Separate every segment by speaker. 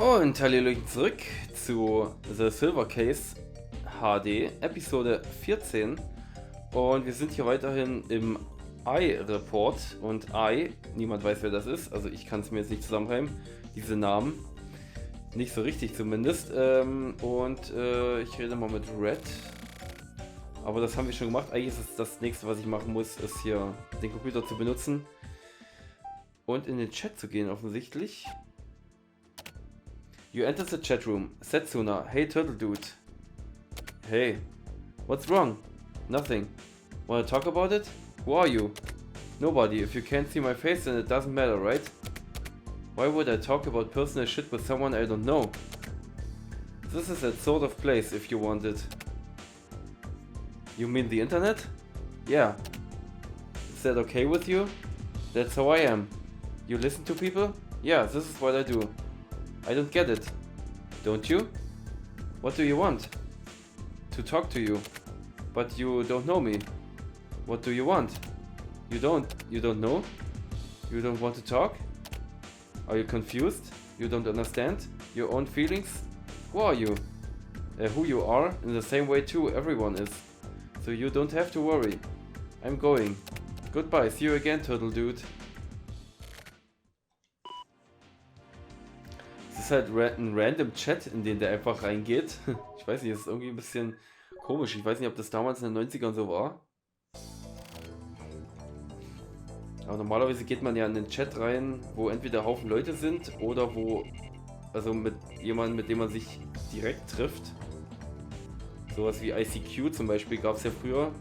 Speaker 1: Und Hallöchen zurück zu The Silver Case HD, Episode 14. Und wir sind hier weiterhin im I-Report. Und I, niemand weiß, wer das ist, also ich kann es mir jetzt nicht zusammenreimen, diese Namen. Nicht so richtig zumindest. Ich rede mal mit Red. Aber das haben wir schon gemacht. Eigentlich ist es das nächste, was ich machen muss, ist hier den Computer zu benutzen. Und in den Chat zu gehen, offensichtlich. You enter the chat room. Setsuna. Hey Turtle Dude. Hey. What's wrong? Nothing. Wanna talk about it? Who are you? Nobody. If you can't see my face, then it doesn't matter, right? Why would I talk about personal shit with someone I don't know? This is that sort of place, if you want it. You mean the internet? Yeah. Is that okay with you? That's how I am. You listen to people? Yeah, this is what I do. I don't get it. Don't you? What do you want? To talk to you. But you don't know me. What do you want? You don't know? You don't want to talk? Are you confused? You don't understand your own feelings? Who are you? Who you are, in the same way too, everyone is. So you don't have to worry. I'm going. Goodbye, see you again, Turtle Dude. Es ist halt ein random Chat, in den der einfach reingeht. Ich weiß nicht, das ist irgendwie ein bisschen komisch. Ich weiß nicht, ob das damals in den 90ern so war. Aber normalerweise geht man ja in den Chat rein, wo entweder Haufen Leute sind oder wo, also mit jemandem, mit dem man sich direkt trifft. Sowas wie ICQ zum Beispiel gab es ja früher.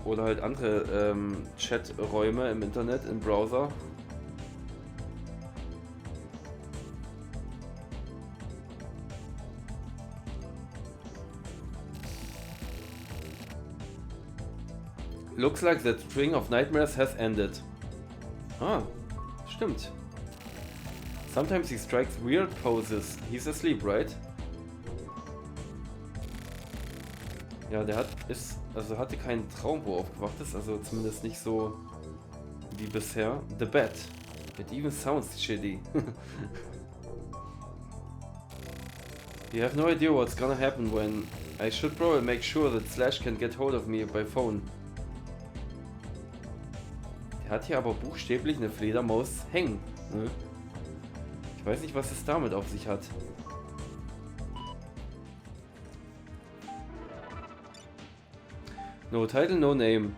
Speaker 1: Oder halt andere Chaträume im Internet, im Browser. Looks like that string of nightmares has ended. Ah, stimmt. Sometimes he strikes weird poses. He's asleep, right? Ja, der hatte keinen Traum, wo er aufgewacht ist, also zumindest nicht so wie bisher. The bed. It even sounds shitty. You have no idea what's gonna happen when I should probably make sure that Slash can get hold of me by phone. Der hat hier aber buchstäblich eine Fledermaus hängen. Ne? Ich weiß nicht, was es damit auf sich hat. No title, no name.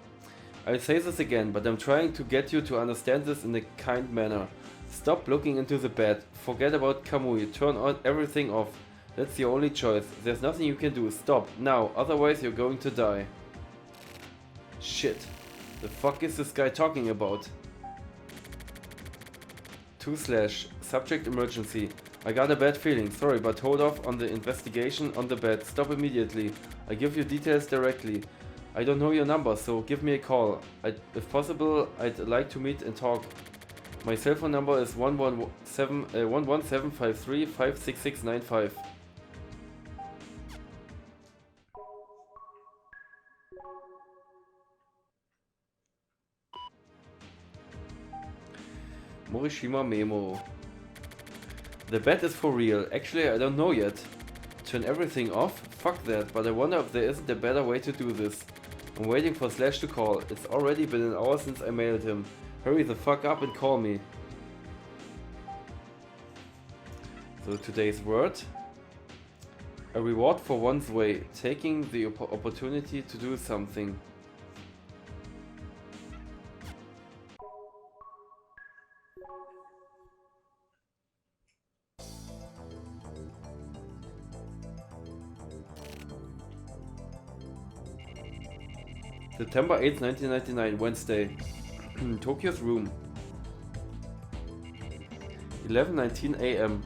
Speaker 1: I'll say this again, but I'm trying to get you to understand this in a kind manner. Stop looking into the bed. Forget about Kamui. Turn on everything off. That's your only choice. There's nothing you can do. Stop now, otherwise you're going to die. Shit. The fuck is this guy talking about? 2/ subject emergency. I got a bad feeling. Sorry, but hold off on the investigation on the bed. Stop immediately. I give you details directly. I don't know your number, so give me a call. If possible, I'd like to meet and talk. My cell phone number is 11753 56695. Morishima Memo. The bet is for real. Actually, I don't know yet. Turn everything off? Fuck that, but I wonder if there isn't a better way to do this. I'm waiting for Slash to call. It's already been an hour since I mailed him. Hurry the fuck up and call me. So today's word. A reward for one's way. Taking the opportunity to do something. September 8th, 1999, Wednesday. Tokyo's room. 11:19 a.m.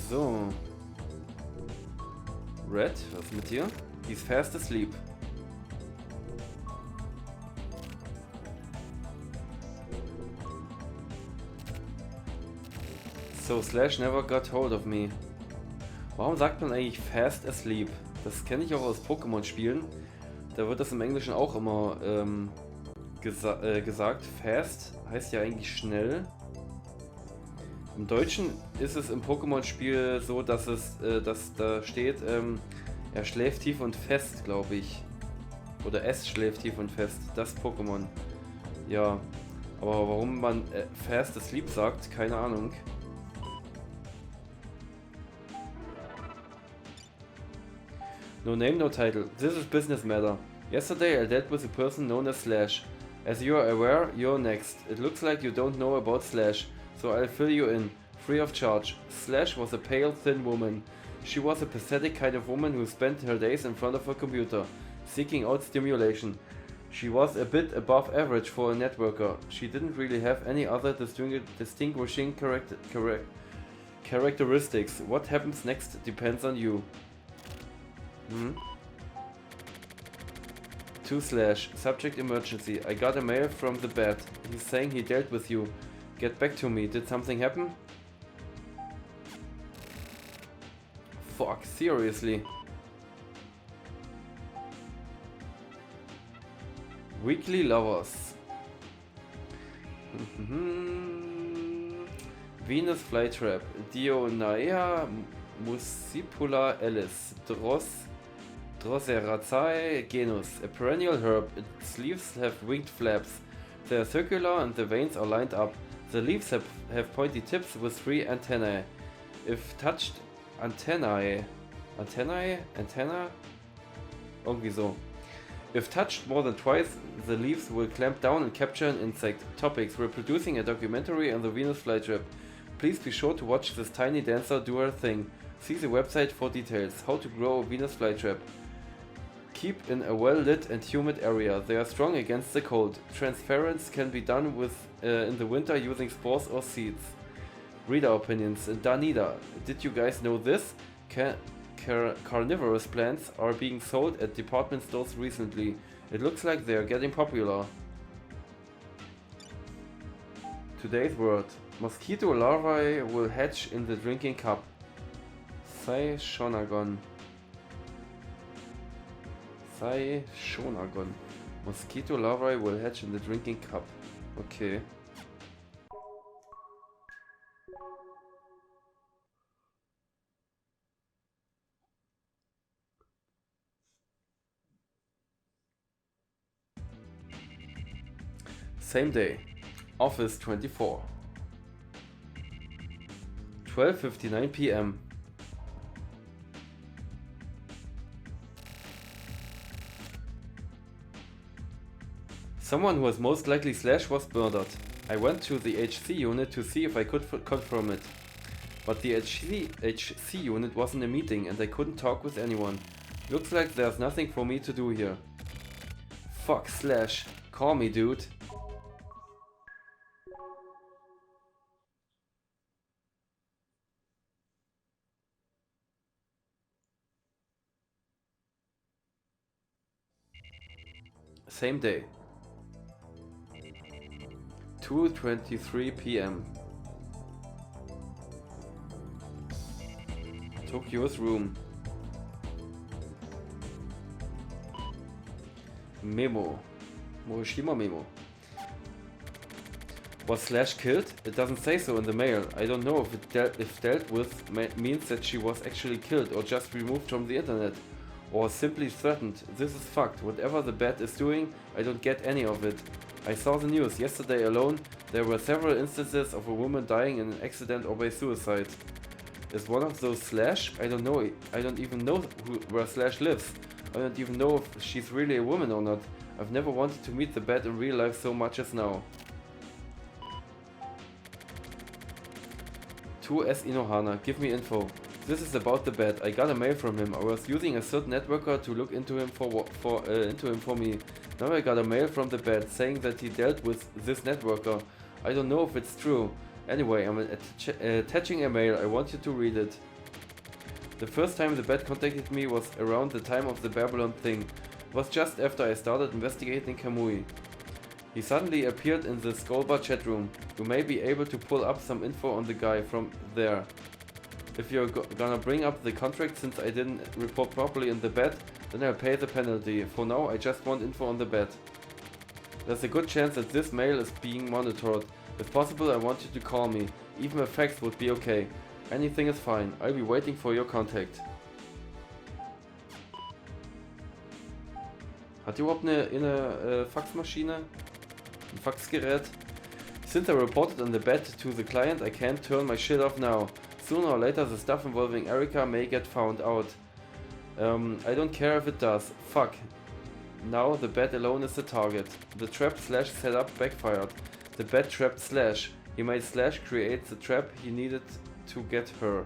Speaker 1: So. Red, was ist mit dir? He's fast asleep. So Slash never got hold of me. Warum sagt man eigentlich fast asleep? Das kenne ich auch aus Pokémon-Spielen. Da wird das im Englischen auch immer gesagt. Fast heißt ja eigentlich schnell. Im Deutschen ist es im Pokémon-Spiel so, dass dass da steht, er schläft tief und fest, glaube ich. Oder es schläft tief und fest. Das Pokémon. Ja. Aber warum man fast asleep sagt, keine Ahnung. No name, no title. This is business matter. Yesterday I dealt with a person known as Slash. As you are aware, you're next. It looks like you don't know about Slash, so I'll fill you in, free of charge. Slash was a pale, thin woman. She was a pathetic kind of woman who spent her days in front of a computer, seeking out stimulation. She was a bit above average for a networker. She didn't really have any other distinguishing characteristics. What happens next depends on you. To Slash, subject emergency. I got a mail from the bed. He's saying he dealt with you. Get back to me. Did something happen? Fuck, seriously. Weekly Lovers. Venus Flytrap. Dionaea muscipula Ellis. Droseraceae genus. A perennial herb. Its leaves have winged flaps. They are circular and the veins are lined up. The leaves have pointy tips with 3 antennae. If touched, antenna? Irgendwie so. If touched more than twice, the leaves will clamp down and capture an insect. Topics: reproducing a documentary on the Venus flytrap. Please be sure to watch this tiny dancer do her thing. See the website for details. How to grow a Venus flytrap. Keep in a well-lit and humid area. They are strong against the cold. Transference can be done with in the winter using spores or seeds. Reader opinions. Danida. Did you guys know this? Carnivorous plants are being sold at department stores recently. It looks like they are getting popular. Today's word. Mosquito larvae will hatch in the drinking cup. Shonagon. Mosquito larvae will hatch in the drinking cup. Okay. Same day. Office 24. 12:59 p.m. Someone who was most likely Slash was murdered. I went to the HC unit to see if I could confirm it. But the HC unit was in a meeting and I couldn't talk with anyone. Looks like there's nothing for me to do here. Fuck Slash. Call me, dude. Same day. 2:23 p.m. Tokyo's room. Memo. Morishima memo. Was Slash killed? It doesn't say so in the mail. I don't know if dealt with means that she was actually killed or just removed from the internet. Or simply threatened. This is fucked. Whatever the bat is doing, I don't get any of it. I saw the news. Yesterday alone, there were several instances of a woman dying in an accident or by suicide. Is one of those Slash? I don't know. I don't even know where Slash lives. I don't even know if she's really a woman or not. I've never wanted to meet the bat in real life so much as now. To S. Inohana. Give me info. This is about the bat. I got a mail from him. I was using a certain networker to look into him for me. Now I got a mail from the bat saying that he dealt with this networker. I don't know if it's true. Anyway, I'm attaching a mail. I want you to read it. The first time the bat contacted me was around the time of the Babylon thing. It was just after I started investigating Kamui. He suddenly appeared in the Skullbar chat room. You may be able to pull up some info on the guy from there. If you're gonna bring up the contract since I didn't report properly in the bet, then I'll pay the penalty. For now, I just want info on the bet. There's a good chance that this mail is being monitored. If possible, I want you to call me. Even a fax would be okay. Anything is fine. I'll be waiting for your contact. Hat die überhaupt eine Faxmaschine? Ein Faxgerät? Since I reported on the bet to the client, I can't turn my shit off now. Sooner or later the stuff involving Erica may get found out. I don't care if it does. Fuck. Now the bet alone is the target. The trap slash setup backfired. The bet trapped slash. He made slash create the trap he needed to get her.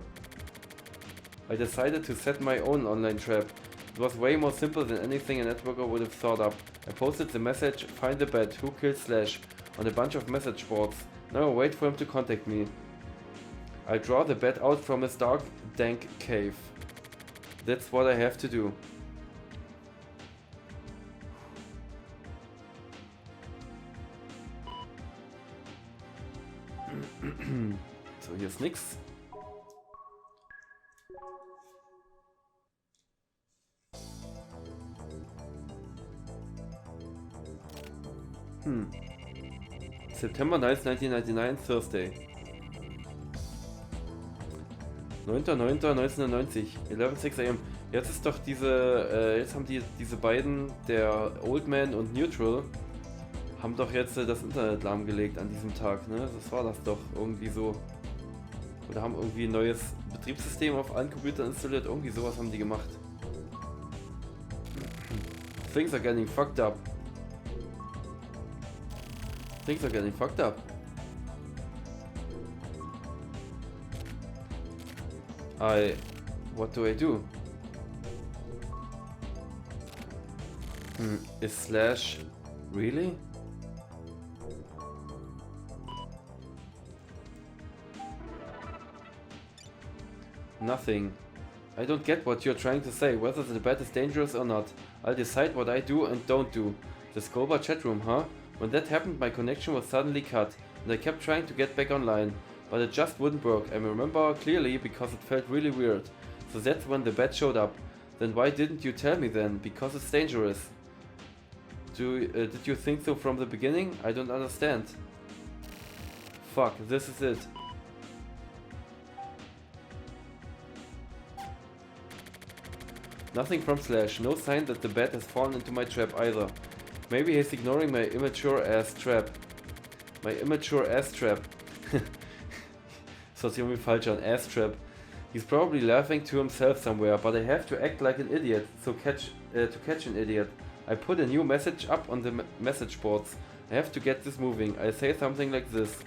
Speaker 1: I decided to set my own online trap. It was way more simple than anything a networker would have thought up. I posted the message, find the bet, who killed slash, on a bunch of message boards. Now I wait for him to contact me. I draw the bet out from his dark, dank cave. That's what I have to do. So, hier ist nix. September 9, 1999, Thursday. 9.9.1990, 11:06 am. Jetzt ist doch jetzt haben diese beiden, der Old Man und Neutral, haben doch jetzt das Internet lahmgelegt an diesem Tag, ne? Das war das doch irgendwie so. Oder haben irgendwie ein neues Betriebssystem auf allen Computern installiert, irgendwie sowas haben die gemacht. Things are getting fucked up. Things are getting fucked up. What do I do? Is slash really? Nothing. I don't get what you're trying to say, whether the bet is dangerous or not. I'll decide what I do and don't do. The Scoba chatroom, huh? When that happened, my connection was suddenly cut, and I kept trying to get back online, but it just wouldn't work. I remember clearly because it felt really weird. So that's when the bet showed up. Then why didn't you tell me then? Because it's dangerous. Did you think so from the beginning? I don't understand. Fuck, this is it. Nothing from Slash, no sign that the bet has fallen into my trap either. Maybe he's ignoring my immature ass trap. My immature ass trap. Das hört sich irgendwie falsch an, ass trap. He's probably laughing to himself somewhere, but I have to act like an idiot to catch an idiot. I put a new message up on the message boards. I have to get this moving. I say something like this.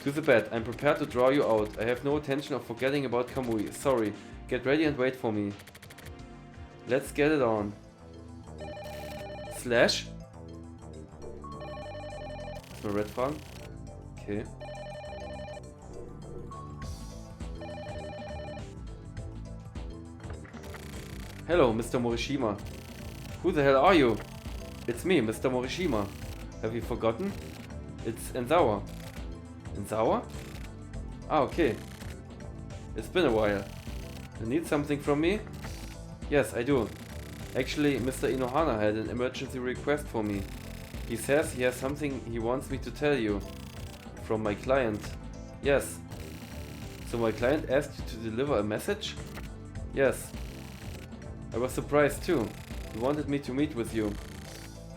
Speaker 1: To the bet, I'm prepared to draw you out. I have no intention of forgetting about Kamui. Sorry. Get ready and wait for me. Let's get it on. Slash? Mal Red fragen. Okay. Hello, Mr. Morishima. Who the hell are you? It's me, Mr. Morishima. Have you forgotten? It's Enzawa. Enzawa? Ah, okay. It's been a while. You need something from me? Yes, I do. Actually, Mr. Inohana had an emergency request for me. He says he has something he wants me to tell you. From my client. Yes. So my client asked you to deliver a message? Yes. I was surprised too. He wanted me to meet with you.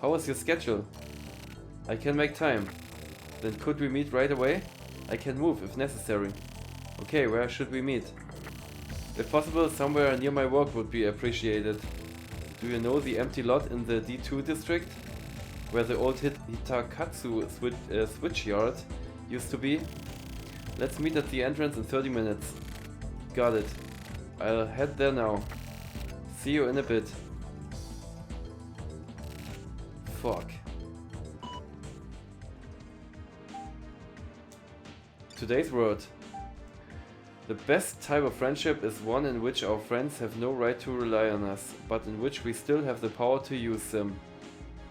Speaker 1: How is your schedule? I can make time. Then could we meet right away? I can move if necessary. Okay, where should we meet? If possible, somewhere near my work would be appreciated. Do you know the empty lot in the D2 district? Where the old Hitakatsu switchyard used to be? Let's meet at the entrance in 30 minutes. Got it. I'll head there now. See you in a bit. Fuck. Today's word. The best type of friendship is one in which our friends have no right to rely on us, but in which we still have the power to use them.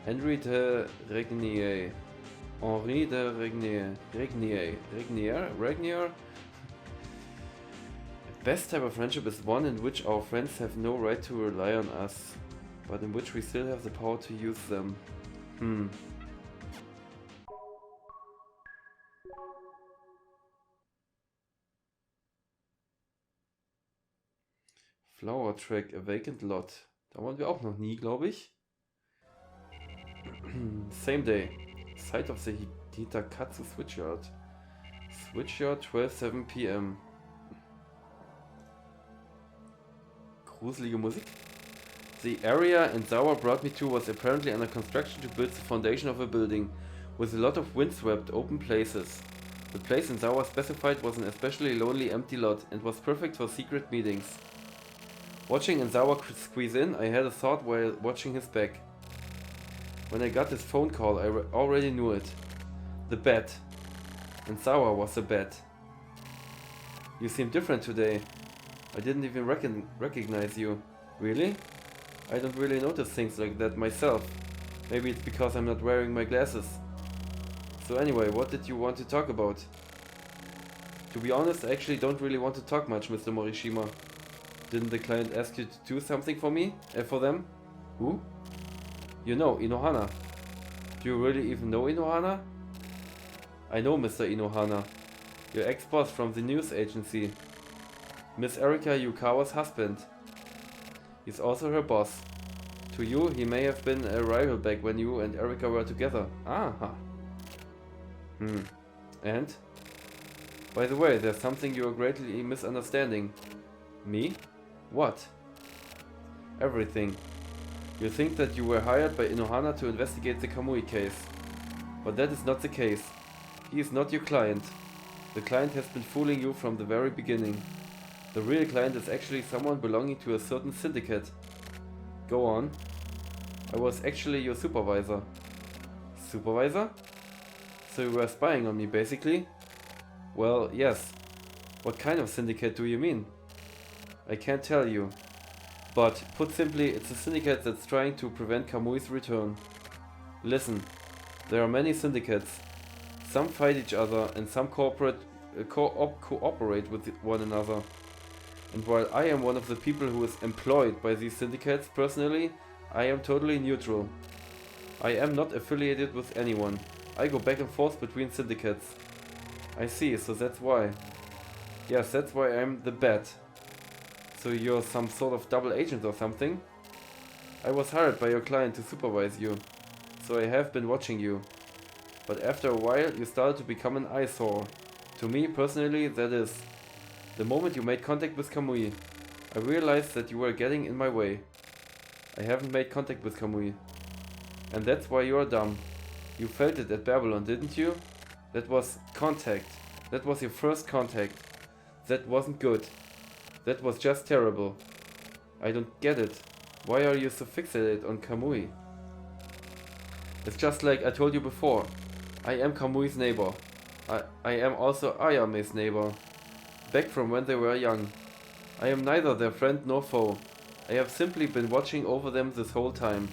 Speaker 1: Henry de Regnier. Henri de Regnier. Regnier. best type of friendship is one in which our friends have no right to rely on us, but in which we still have the power to use them. Flower Track, a vacant lot. Da waren wir auch noch nie, glaube ich. Same day. Site of the Hitakatsu Switchyard. Switchyard, 12:07 p.m. Gruselige Musik. The area Zawa brought me to was apparently under construction to build the foundation of a building, with a lot of windswept open places. The place Zawa specified was an especially lonely empty lot, and was perfect for secret meetings. Watching Zawa squeeze in, I had a thought while watching his back. When I got this phone call, I already knew it. The bat. Zawa was the bat. You seem different today. I didn't even recognize you. Really? I don't really notice things like that myself. Maybe it's because I'm not wearing my glasses. So anyway, what did you want to talk about? To be honest, I actually don't really want to talk much, Mr. Morishima. Didn't the client ask you to do something for me? For them? Who? You know, Inohana. Do you really even know Inohana? I know Mr. Inohana. Your ex-boss from the news agency. Miss Erika Yukawa's husband. He's also her boss. To you, he may have been a rival back when you and Erika were together. Aha. And? By the way, there's something you are greatly misunderstanding. Me? What? Everything. You think that you were hired by Inohana to investigate the Kamui case. But that is not the case. He is not your client. The client has been fooling you from the very beginning. The real client is actually someone belonging to a certain syndicate. Go on. I was actually your supervisor. Supervisor? So you were spying on me, basically? Well, yes. What kind of syndicate do you mean? I can't tell you. But, put simply, it's a syndicate that's trying to prevent Kamui's return. Listen, there are many syndicates. Some fight each other and some cooperate with one another. And while I am one of the people who is employed by these syndicates personally, I am totally neutral. I am not affiliated with anyone. I go back and forth between syndicates. I see, so that's why. Yes, that's why I'm the bat. So you're some sort of double agent or something? I was hired by your client to supervise you, so I have been watching you. But after a while you started to become an eyesore. To me personally, that is. The moment you made contact with Kamui, I realized that you were getting in my way. I haven't made contact with Kamui. And that's why you are dumb. You felt it at Babylon, didn't you? That was contact. That was your first contact. That wasn't good. That was just terrible. I don't get it. Why are you so fixated on Kamui? It's just like I told you before. I am Kamui's neighbor. I am also Ayame's neighbor. Back from when they were young. I am neither their friend nor foe. I have simply been watching over them this whole time.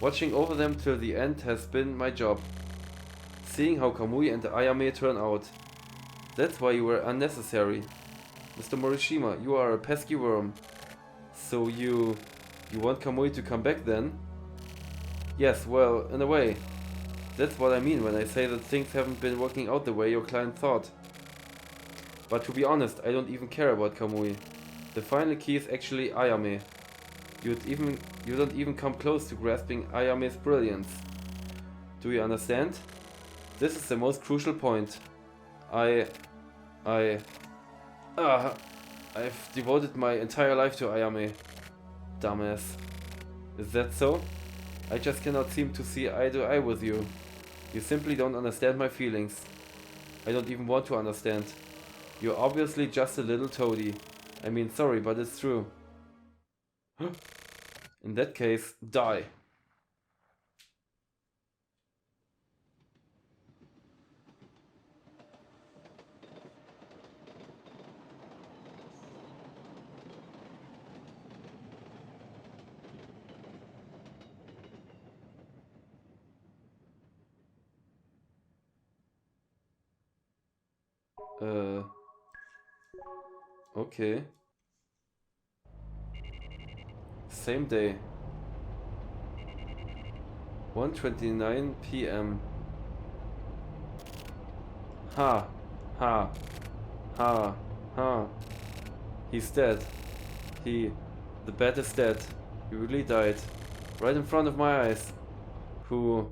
Speaker 1: Watching over them till the end has been my job. Seeing how Kamui and Ayame turn out. That's why you were unnecessary. Mr. Morishima, you are a pesky worm. So you want Kamui to come back then? Yes, well, in a way. That's what I mean when I say that things haven't been working out the way your client thought. But to be honest, I don't even care about Kamui. The final key is actually Ayame. You don't even come close to grasping Ayame's brilliance. Do you understand? This is the most crucial point. I've devoted my entire life to Ayame. Dumbass. Is that so? I just cannot seem to see eye to eye with you. You simply don't understand my feelings. I don't even want to understand. You're obviously just a little toady. I mean, sorry, but it's true. In that case, die. Okay. Same day. 1:29 p.m. Ha. Ha. Ha. Ha. He's dead. The bat is dead. He really died. Right in front of my eyes. Who...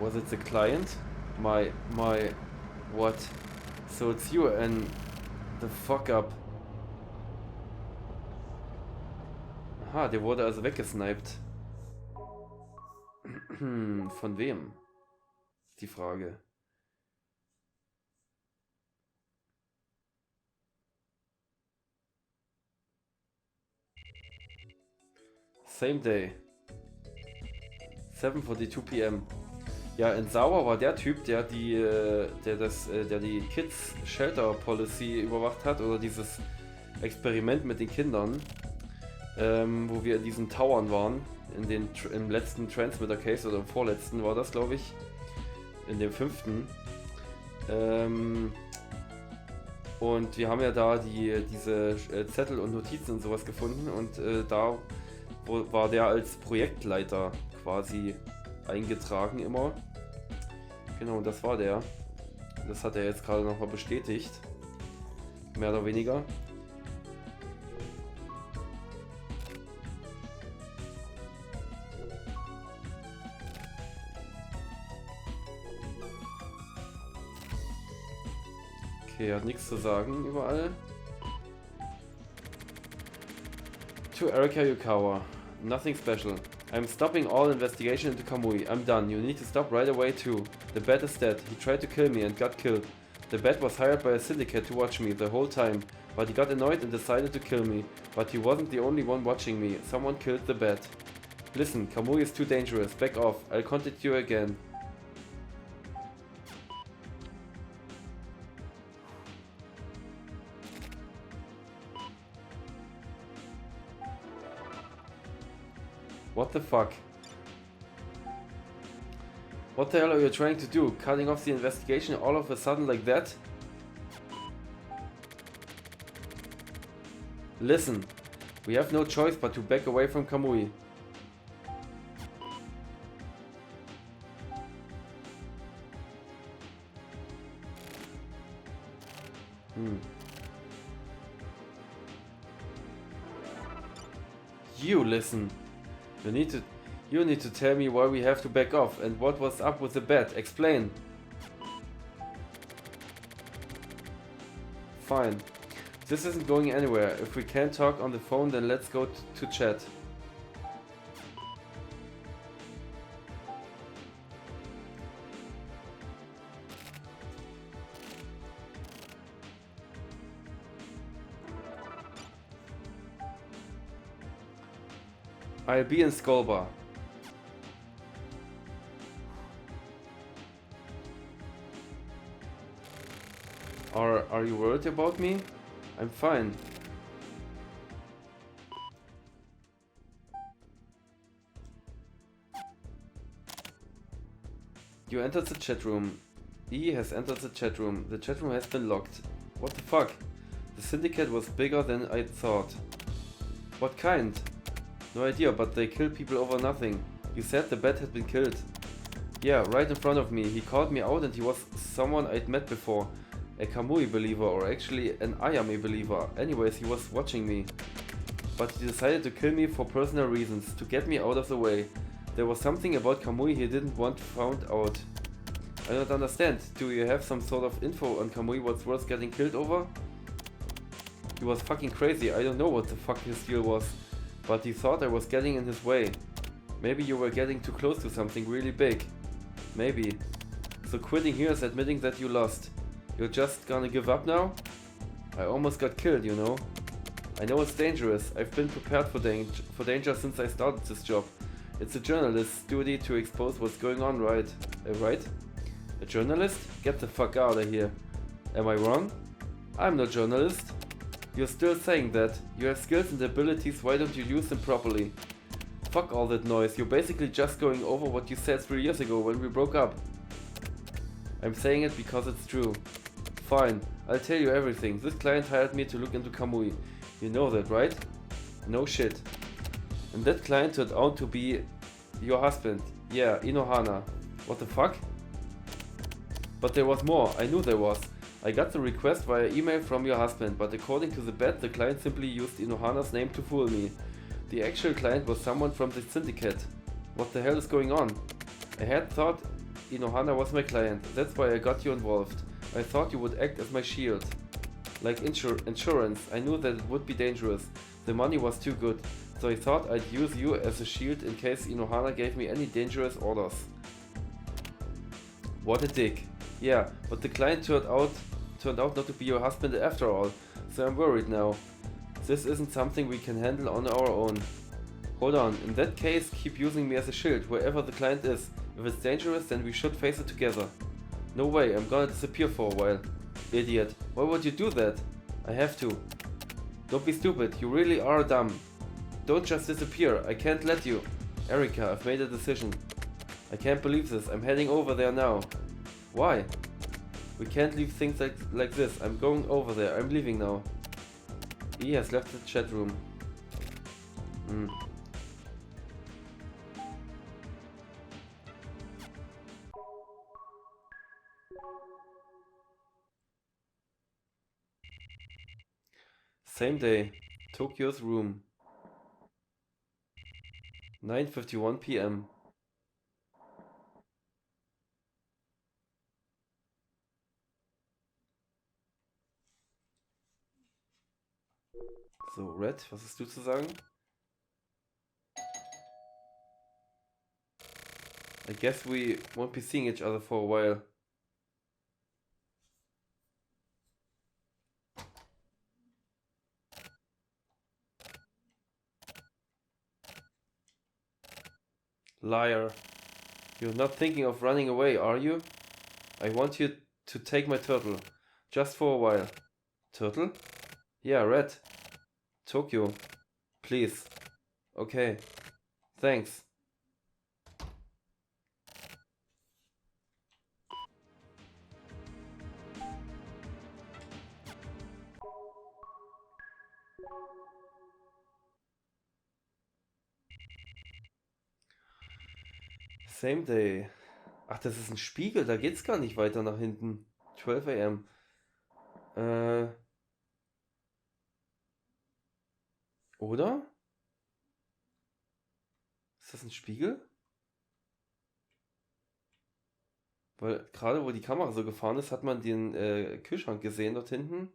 Speaker 1: Was it the client? My... What? So it's you and... The fuck up. Aha, der wurde also weggesniped. Von wem? Ist die Frage. Same day. 7:42 p.m. Ja, in Sauer war der Typ, der die Kids Shelter Policy überwacht hat, oder dieses Experiment mit den Kindern, wo wir in diesen Towern waren, im letzten Transmitter Case oder im vorletzten war das, glaube ich, in dem 5. Und wir haben ja da diese Zettel und Notizen und sowas gefunden, und da war der als Projektleiter quasi eingetragen immer. Genau, das war der. Das hat er jetzt gerade nochmal bestätigt. Mehr oder weniger. Okay, er hat nichts zu sagen überall. To Erika Yukawa. Nothing special. I'm stopping all investigation into Kamui. I'm done. You need to stop right away too. The bat is dead. He tried to kill me and got killed. The bat was hired by a syndicate to watch me the whole time. But he got annoyed and decided to kill me. But he wasn't the only one watching me. Someone killed the bat. Listen, Kamui is too dangerous. Back off. I'll contact you again. What the fuck? What the hell are you trying to do? Cutting off the investigation all of a sudden like that? Listen, we have no choice but to back away from Kamui. You listen. You need to tell me why we have to back off and what was up with the bat. Explain. Fine. This isn't going anywhere. If we can't talk on the phone, then let's go to chat. I'll be in Skolbar. Are you worried about me? I'm fine. You entered the chat room. E has entered the chat room. The chat room has been locked. What the fuck? The syndicate was bigger than I thought. What kind? No idea, but they kill people over nothing. You said the bat had been killed. Yeah, right in front of me. He called me out and he was someone I'd met before. A Kamui believer, or actually an Ayame believer. Anyways, he was watching me. But he decided to kill me for personal reasons, to get me out of the way. There was something about Kamui he didn't want found out. I don't understand. Do you have some sort of info on Kamui what's worth getting killed over? He was fucking crazy. I don't know what the fuck his deal was. But he thought I was getting in his way. Maybe you were getting too close to something really big. Maybe. So quitting here is admitting that you lost. You're just gonna give up now? I almost got killed, you know. I know it's dangerous. I've been prepared for danger since I started this job. It's a journalist's duty to expose what's going on, right? Right? A journalist? Get the fuck out of here. Am I wrong? I'm no journalist. You're still saying that. You have skills and abilities, why don't you use them properly? Fuck all that noise. You're basically just going over what you said 3 years ago when we broke up. I'm saying it because it's true. Fine, I'll tell you everything. This client hired me to look into Kamui. You know that, right? No shit. And that client turned out to be your husband. Yeah, Inohana. What the fuck? But there was more. I knew there was. I got the request via email from your husband, but according to the bet, the client simply used Inohana's name to fool me. The actual client was someone from the syndicate. What the hell is going on? I had thought Inohana was my client. That's why I got you involved. I thought you would act as my shield. Like insurance. I knew that it would be dangerous. The money was too good. So I thought I'd use you as a shield in case Inohana gave me any dangerous orders. What a dick. Yeah, but the client turned out not to be your husband after all. So I'm worried now. This isn't something we can handle on our own. Hold on, in that case keep using me as a shield wherever the client is. If it's dangerous, then we should face it together. No way, I'm gonna disappear for a while. Idiot, why would you do that? I have to. Don't be stupid, you really are dumb. Don't just disappear, I can't let you. Erika, I've made a decision. I can't believe this, I'm heading over there now. Why? We can't leave things like this, I'm going over there, I'm leaving now. He has left the chat room. Same day, Tokyo's room. 9:51 p.m. So, Red, was hast du zu sagen? I guess we won't be seeing each other for a while. Liar. You're not thinking of running away, are you? I want you to take my turtle. Just for a while. Turtle? Yeah, Red. Tokyo. Please. Okay. Thanks. Same day. Ach, das ist ein Spiegel, da geht's gar nicht weiter nach hinten. 12 a.m. Oder? Ist das ein Spiegel? Weil gerade wo die Kamera so gefahren ist, hat man den Kühlschrank gesehen dort hinten.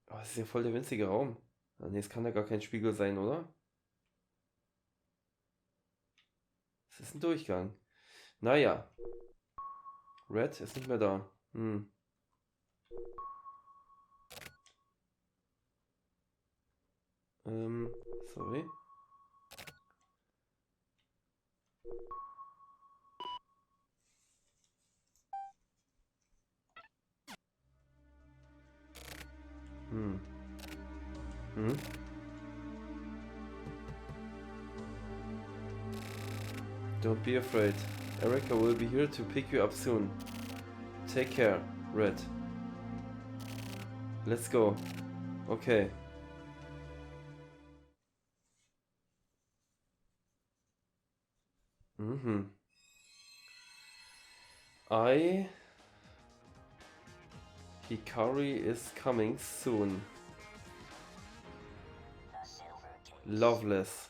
Speaker 1: Aber es ist ja voll der winzige Raum. Ne, es kann ja gar kein Spiegel sein, oder? Es ist ein Durchgang. Naja. Red ist nicht mehr da. Sorry. Don't be afraid. Erika will be here to pick you up soon. Take care, Red. Let's go. Okay. Hikari is coming soon. Loveless.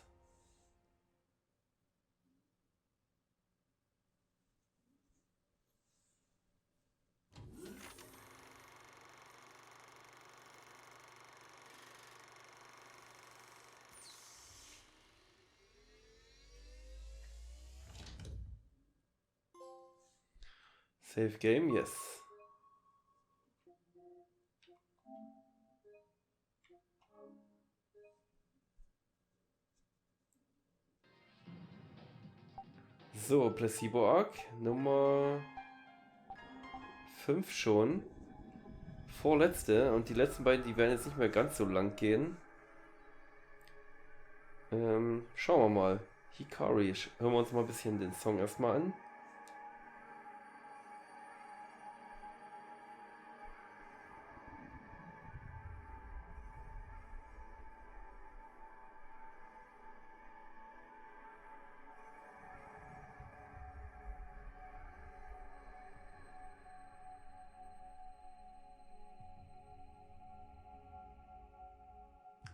Speaker 1: Save game, yes. So, Placebo Arc Nummer 5 schon. Vorletzte und die letzten beiden, die werden jetzt nicht mehr ganz so lang gehen. Schauen wir mal. Hikari. Hören wir uns mal ein bisschen den Song erstmal an.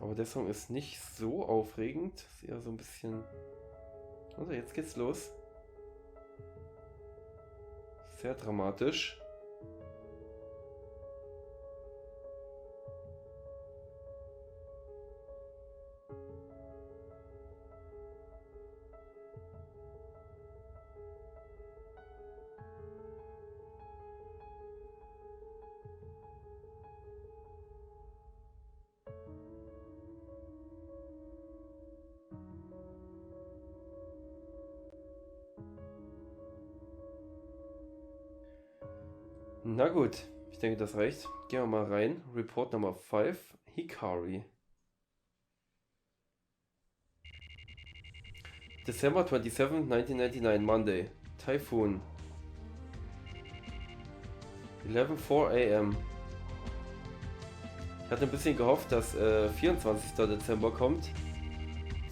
Speaker 1: Aber der Song ist nicht so aufregend. Ist eher so ein bisschen... Also jetzt geht's los. Sehr dramatisch. Na gut, ich denke, das reicht. Gehen wir mal rein. Report Nummer 5, Hikari. December 27, 1999, Monday. Typhoon. 11:04 am. Ich hatte ein bisschen gehofft, dass 24. Dezember kommt.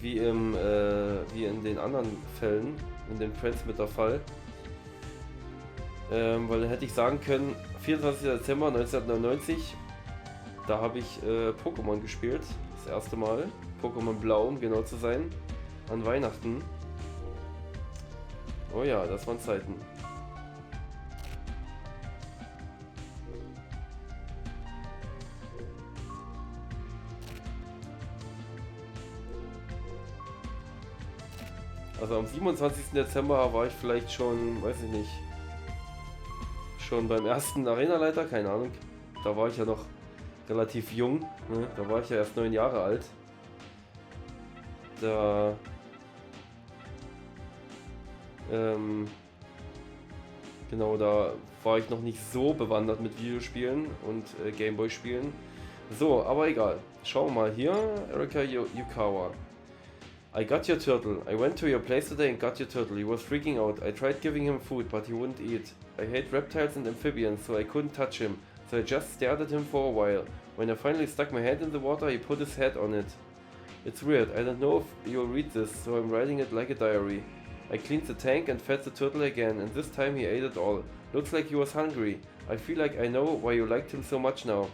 Speaker 1: Wie in den anderen Fällen, in dem Transmitter-Fall. Weil dann hätte ich sagen können, 24. Dezember 1999, da habe ich Pokémon gespielt, das erste Mal, Pokémon Blau, um genau zu sein, an Weihnachten. Oh ja, das waren Zeiten. Also am 27. Dezember war ich vielleicht schon, weiß ich nicht, schon beim ersten Arenaleiter, keine Ahnung. Da war ich ja noch relativ jung, ne? Da war ich ja erst 9 Jahre alt. Da genau, da war ich noch nicht so bewandert mit Videospielen und Gameboy-Spielen. So, aber egal. Schauen wir mal hier. Erika Yukawa. I got your turtle. I went to your place today and got your turtle. He was freaking out. I tried giving him food, but he wouldn't eat. I hate reptiles and amphibians, so I couldn't touch him. So I just stared at him for a while. When I finally stuck my hand in the water, he put his head on it. It's weird. I don't know if you'll read this, so I'm writing it like a diary. I cleaned the tank and fed the turtle again, and this time he ate it all. Looks like he was hungry. I feel like I know why you liked him so much now.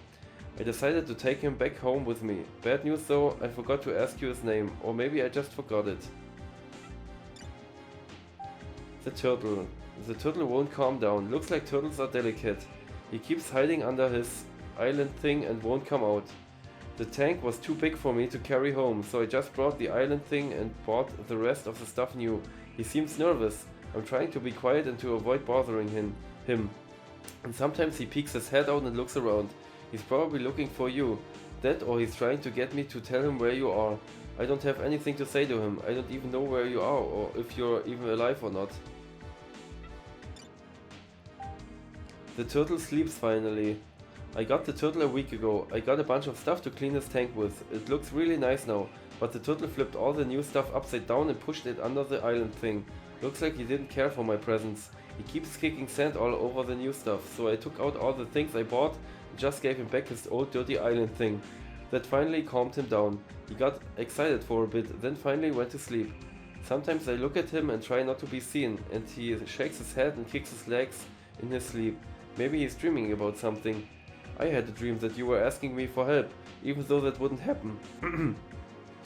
Speaker 1: I decided to take him back home with me. Bad news though, I forgot to ask you his name, or maybe I just forgot it. The turtle. The turtle won't calm down. Looks like turtles are delicate. He keeps hiding under his island thing and won't come out. The tank was too big for me to carry home, so I just brought the island thing and bought the rest of the stuff new. He seems nervous. I'm trying to be quiet and to avoid bothering him. And sometimes he peeks his head out and looks around. He's probably looking for you. That or he's trying to get me to tell him where you are. I don't have anything to say to him. I don't even know where you are or if you're even alive or not. The turtle sleeps finally. I got the turtle a week ago. I got a bunch of stuff to clean his tank with. It looks really nice now. But the turtle flipped all the new stuff upside down and pushed it under the island thing. Looks like he didn't care for my presents. He keeps kicking sand all over the new stuff, so I took out all the things I bought and just gave him back his old dirty island thing. That finally calmed him down. He got excited for a bit, then finally went to sleep. Sometimes I look at him and try not to be seen, and he shakes his head and kicks his legs in his sleep. Maybe he's dreaming about something. I had a dream that you were asking me for help, even though that wouldn't happen.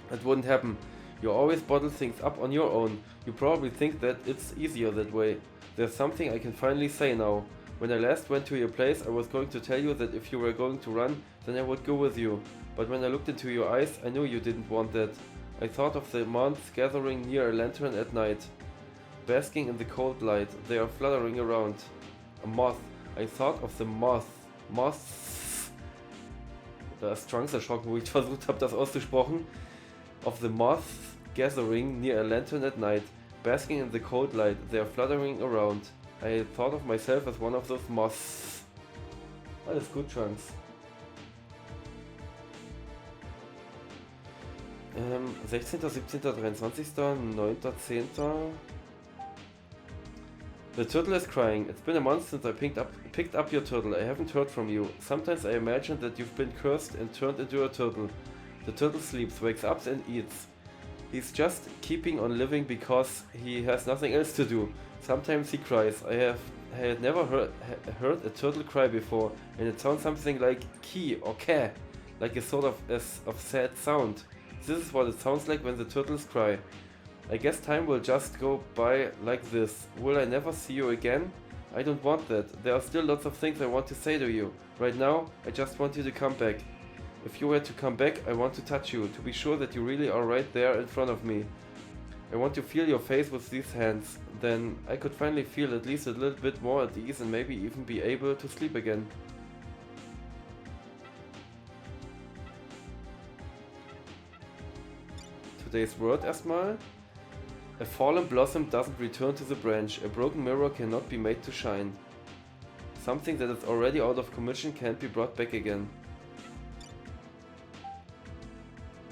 Speaker 1: That wouldn't happen. You always bottle things up on your own. You probably think that it's easier that way. There's something I can finally say now. When I last went to your place, I was going to tell you that if you were going to run, then I would go with you. But when I looked into your eyes, I knew you didn't want that. I thought of the moths gathering near a lantern at night. Basking in the cold light, they are fluttering around. A moth. I thought of the moth. Moths. Da ist Trunks erschrocken, wo ich versucht habe, das auszusprechen. Of the moths gathering near a lantern at night. Basking in the cold light, they are fluttering around. I thought of myself as one of those moths. Alles gut, Trunks. 16., 17., 23., 9., 10. The turtle is crying. It's been a month since I picked up your turtle. I haven't heard from you. Sometimes I imagine that you've been cursed and turned into a turtle. The turtle sleeps, wakes up and eats. He's just keeping on living because he has nothing else to do. Sometimes he cries. I had never heard a turtle cry before, and it sounds something like ki or ka, like a sort of sad sound. This is what it sounds like when the turtles cry. I guess time will just go by like this. Will I never see you again? I don't want that. There are still lots of things I want to say to you. Right now, I just want you to come back. If you were to come back, I want to touch you, to be sure that you really are right there in front of me. I want to feel your face with these hands. Then I could finally feel at least a little bit more at ease and maybe even be able to sleep again. Today's word erstmal. A fallen blossom doesn't return to the branch. A broken mirror cannot be made to shine. Something that is already out of commission can't be brought back again.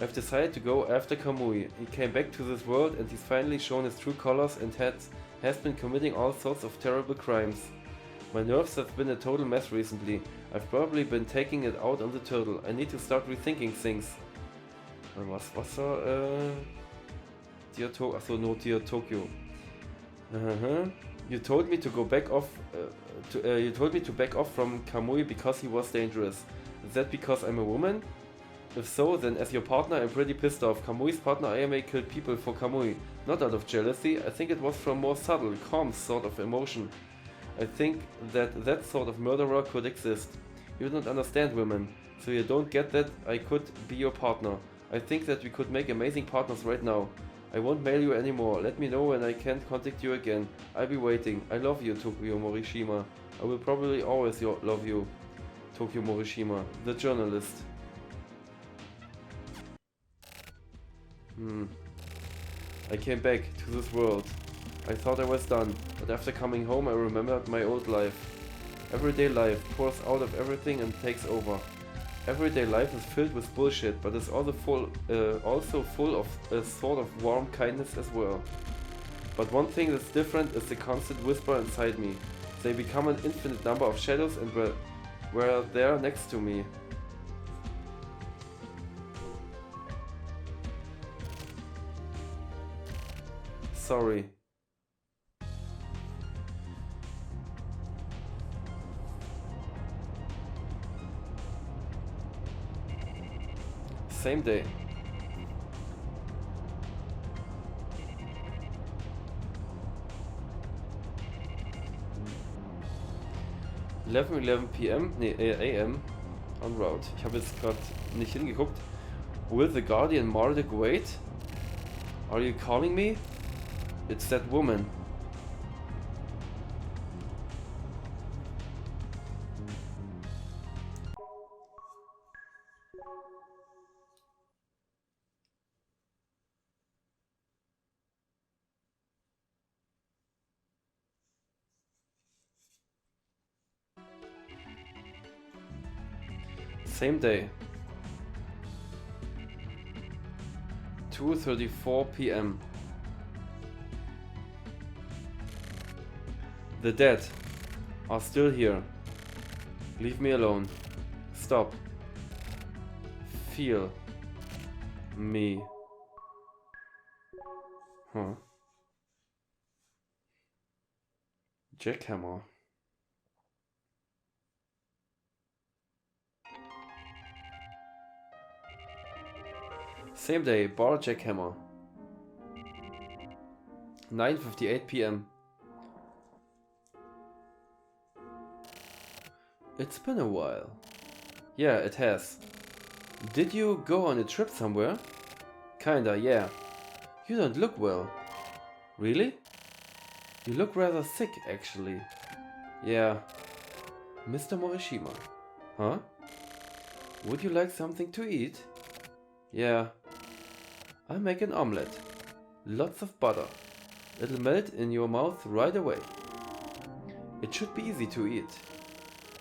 Speaker 1: I've decided to go after Kamui. He came back to this world and he's finally shown his true colors and has been committing all sorts of terrible crimes. My nerves have been a total mess recently. I've probably been taking it out on the turtle. I need to start rethinking things. Was Dear Tokyo. You told me to go back off. You told me to back off from Kamui because he was dangerous. Is that because I'm a woman? If so, then as your partner I'm pretty pissed off. Kamui's partner Ayame killed people for Kamui, not out of jealousy. I think it was from more subtle, calm sort of emotion. I think that sort of murderer could exist. You don't understand women, so you don't get that I could be your partner. I think that we could make amazing partners right now. I won't mail you anymore. Let me know when I can contact you again. I'll be waiting. I love you, Tokyo Morishima. I will probably always love you, Tokyo Morishima, the journalist. I came back to this world. I thought I was done, but after coming home I remembered my old life. Everyday life pours out of everything and takes over. Everyday life is filled with bullshit, but it's also full of a sort of warm kindness as well. But one thing that's different is the constant whisper inside me. They become an infinite number of shadows and were there next to me. Sorry. Same day. 11 p.m. AM en route. Ich habe jetzt gerade nicht hingeguckt. Will the Guardian Marduk wait? Are you calling me? It's that woman. Same day. 2:34 p.m. The dead are still here. Leave me alone. Stop. Feel me. Huh. Jackhammer. Same day, bar jackhammer. 9:58 p.m. It's been a while. Yeah, it has. Did you go on a trip somewhere? Kinda, yeah. You don't look well. Really? You look rather sick, actually. Yeah. Mr. Morishima. Huh? Would you like something to eat? Yeah. I'll make an omelette. Lots of butter. It'll melt in your mouth right away. It should be easy to eat.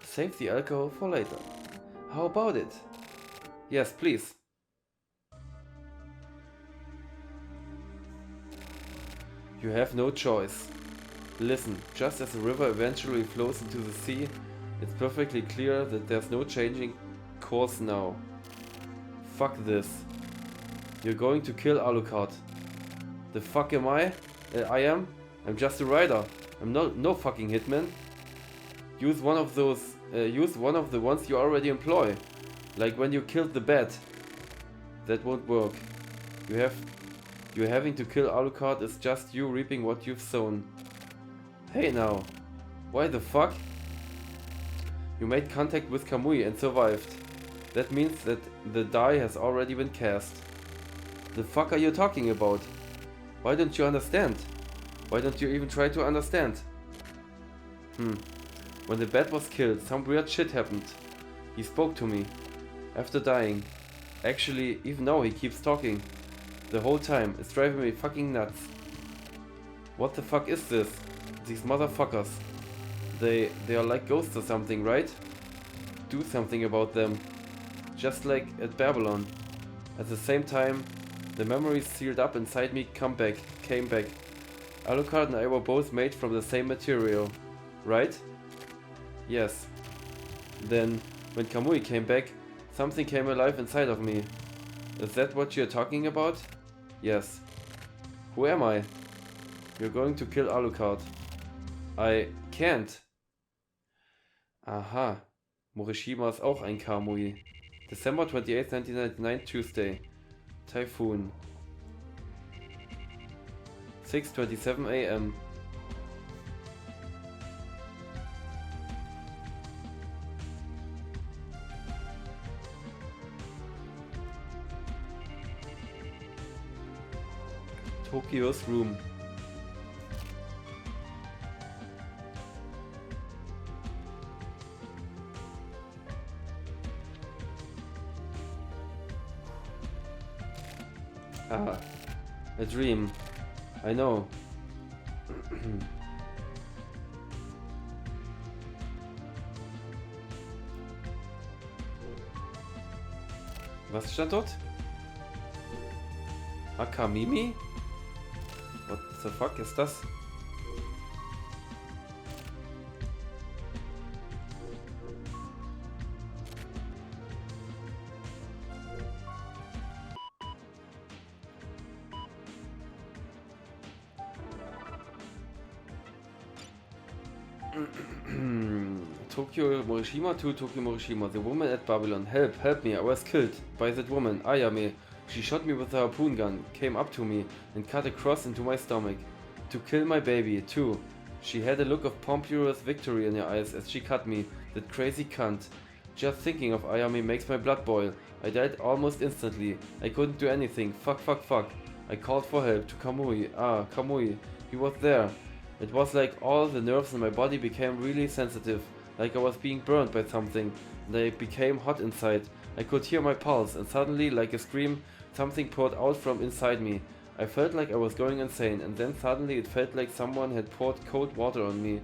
Speaker 1: Save the alcohol for later. How about it? Yes, please. You have no choice. Listen, just as the river eventually flows into the sea, it's perfectly clear that there's no changing course now. Fuck this. You're going to kill Alucard. The fuck am I? I am? I'm just a rider. I'm no fucking hitman. Use one of the ones you already employ. Like when you killed the bat. That won't work. You're having to kill Alucard is just you reaping what you've sown. Hey now. Why the fuck? You made contact with Kamui and survived. That means that the die has already been cast. The fuck are you talking about? Why don't you understand? Why don't you even try to understand? When the bat was killed, some weird shit happened. He spoke to me. After dying. Actually, even now he keeps talking. The whole time. It's driving me fucking nuts. What the fuck is this? These motherfuckers. They are like ghosts or something, right? Do something about them. Just like at Babylon. At the same time, the memories sealed up inside me came back. Alucard and I were both made from the same material. Right? Yes. Then, when Kamui came back, something came alive inside of me. Is that what you're talking about? Yes. Who am I? You're going to kill Alucard. I can't. Aha. Morishima ist auch ein Kamui. December 28, 1999, Tuesday. Typhoon. 6:27 AM. Tokyo's room. Ah, a dream. I know. Was stand dort? Akamimi? What the fuck ist das? Tokyo Morishima to Tokyo Morishima, the woman at Babylon. Help me, I was killed by that woman, Ayame. She shot me with a harpoon gun, came up to me and cut a cross into my stomach. To kill my baby, too. She had a look of pompous victory in her eyes as she cut me, that crazy cunt. Just thinking of Ayame makes my blood boil. I died almost instantly. I couldn't do anything. Fuck. I called for help to Kamui. Kamui. He was there. It was like all the nerves in my body became really sensitive, like I was being burned by something, and I became hot inside. I could hear my pulse, and suddenly, like a scream, something poured out from inside me. I felt like I was going insane, and then suddenly it felt like someone had poured cold water on me.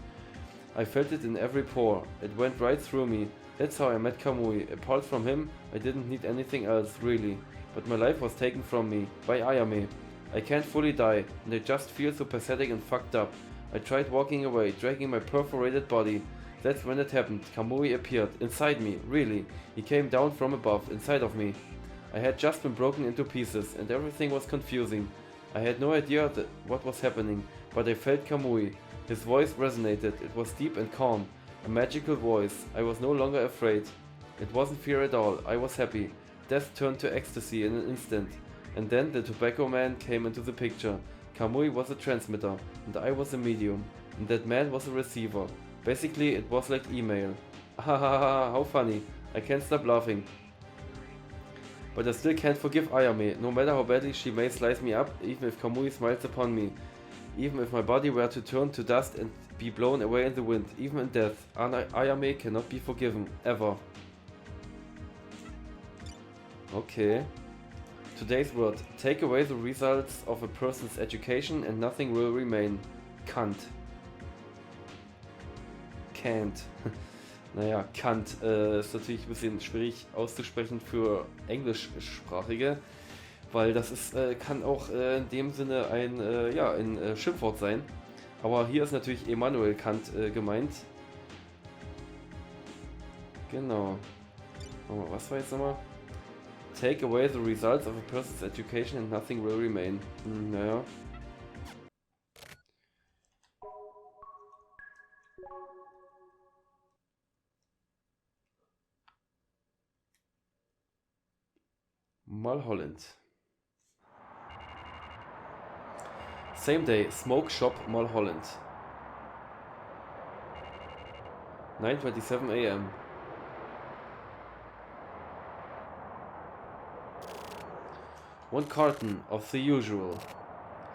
Speaker 1: I felt it in every pore. It went right through me. That's how I met Kamui. Apart from him, I didn't need anything else, really. But my life was taken from me, by Ayame. I can't fully die, and I just feel so pathetic and fucked up. I tried walking away, dragging my perforated body. That's when it happened. Kamui appeared, inside me, really. He came down from above, inside of me. I had just been broken into pieces, and everything was confusing. I had no idea what was happening, but I felt Kamui. His voice resonated, it was deep and calm. A magical voice. I was no longer afraid. It wasn't fear at all, I was happy. Death turned to ecstasy in an instant. And then the tobacco man came into the picture. Kamui was a transmitter, and I was a medium, and that man was a receiver. Basically, it was like email. Hahaha, how funny. I can't stop laughing. But I still can't forgive Ayame, no matter how badly she may slice me up, even if Kamui smiles upon me. Even if my body were to turn to dust and be blown away in the wind, even in death, Ayame cannot be forgiven, ever. Okay. Today's word. Take away the results of a person's education and nothing will remain. Kant. Can't. Naja, Kant ist natürlich ein bisschen schwierig auszusprechen für Englischsprachige. Weil das ist, kann auch in dem Sinne ein, ja, ein Schimpfwort sein. Aber hier ist natürlich Immanuel Kant gemeint. Genau. Was war jetzt nochmal? Take away the results of a person's education and nothing will remain. Naja. Mulholland. Same day, smoke shop Mulholland. 9:27 a.m. One carton of the usual.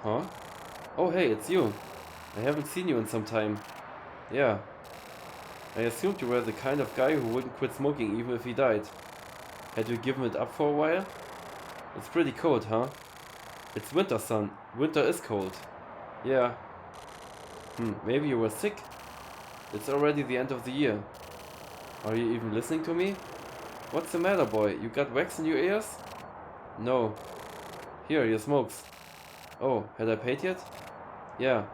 Speaker 1: Huh? Oh hey, it's you. I haven't seen you in some time. Yeah. I assumed you were the kind of guy who wouldn't quit smoking even if he died. Had you given it up for a while? It's pretty cold, huh? It's winter, son. Winter is cold. Yeah. Maybe you were sick? It's already the end of the year. Are you even listening to me? What's the matter, boy? You got wax in your ears? No. Here, your smokes. Oh, had I paid yet? Yeah.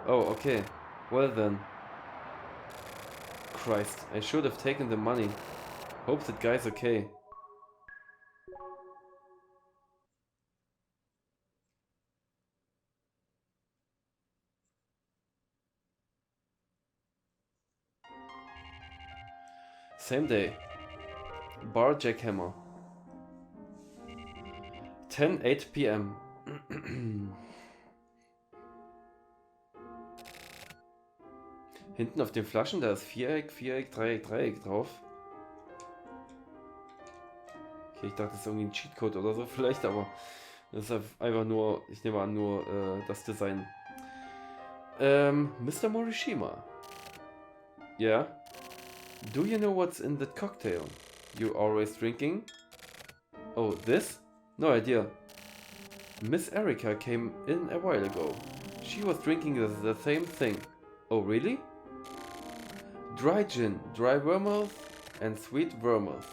Speaker 1: Oh, okay. Well then. Christ, I should have taken the money. Hope that guy's okay. Same day. Bar Jackhammer. 10:08 p.m. Hinten auf den Flaschen, da ist Viereck, Viereck, Dreieck, Dreieck drauf. Okay, ich dachte, das ist irgendwie ein Cheatcode oder so vielleicht, aber das ist einfach nur, ich nehme an, nur das Design. Mr. Morishima. Yeah? Do you know what's in that cocktail? You always drinking? Oh, this? No idea. Miss Erica came in a while ago. She was drinking the same thing. Oh, really? Dry gin, dry vermouth, and sweet vermouth.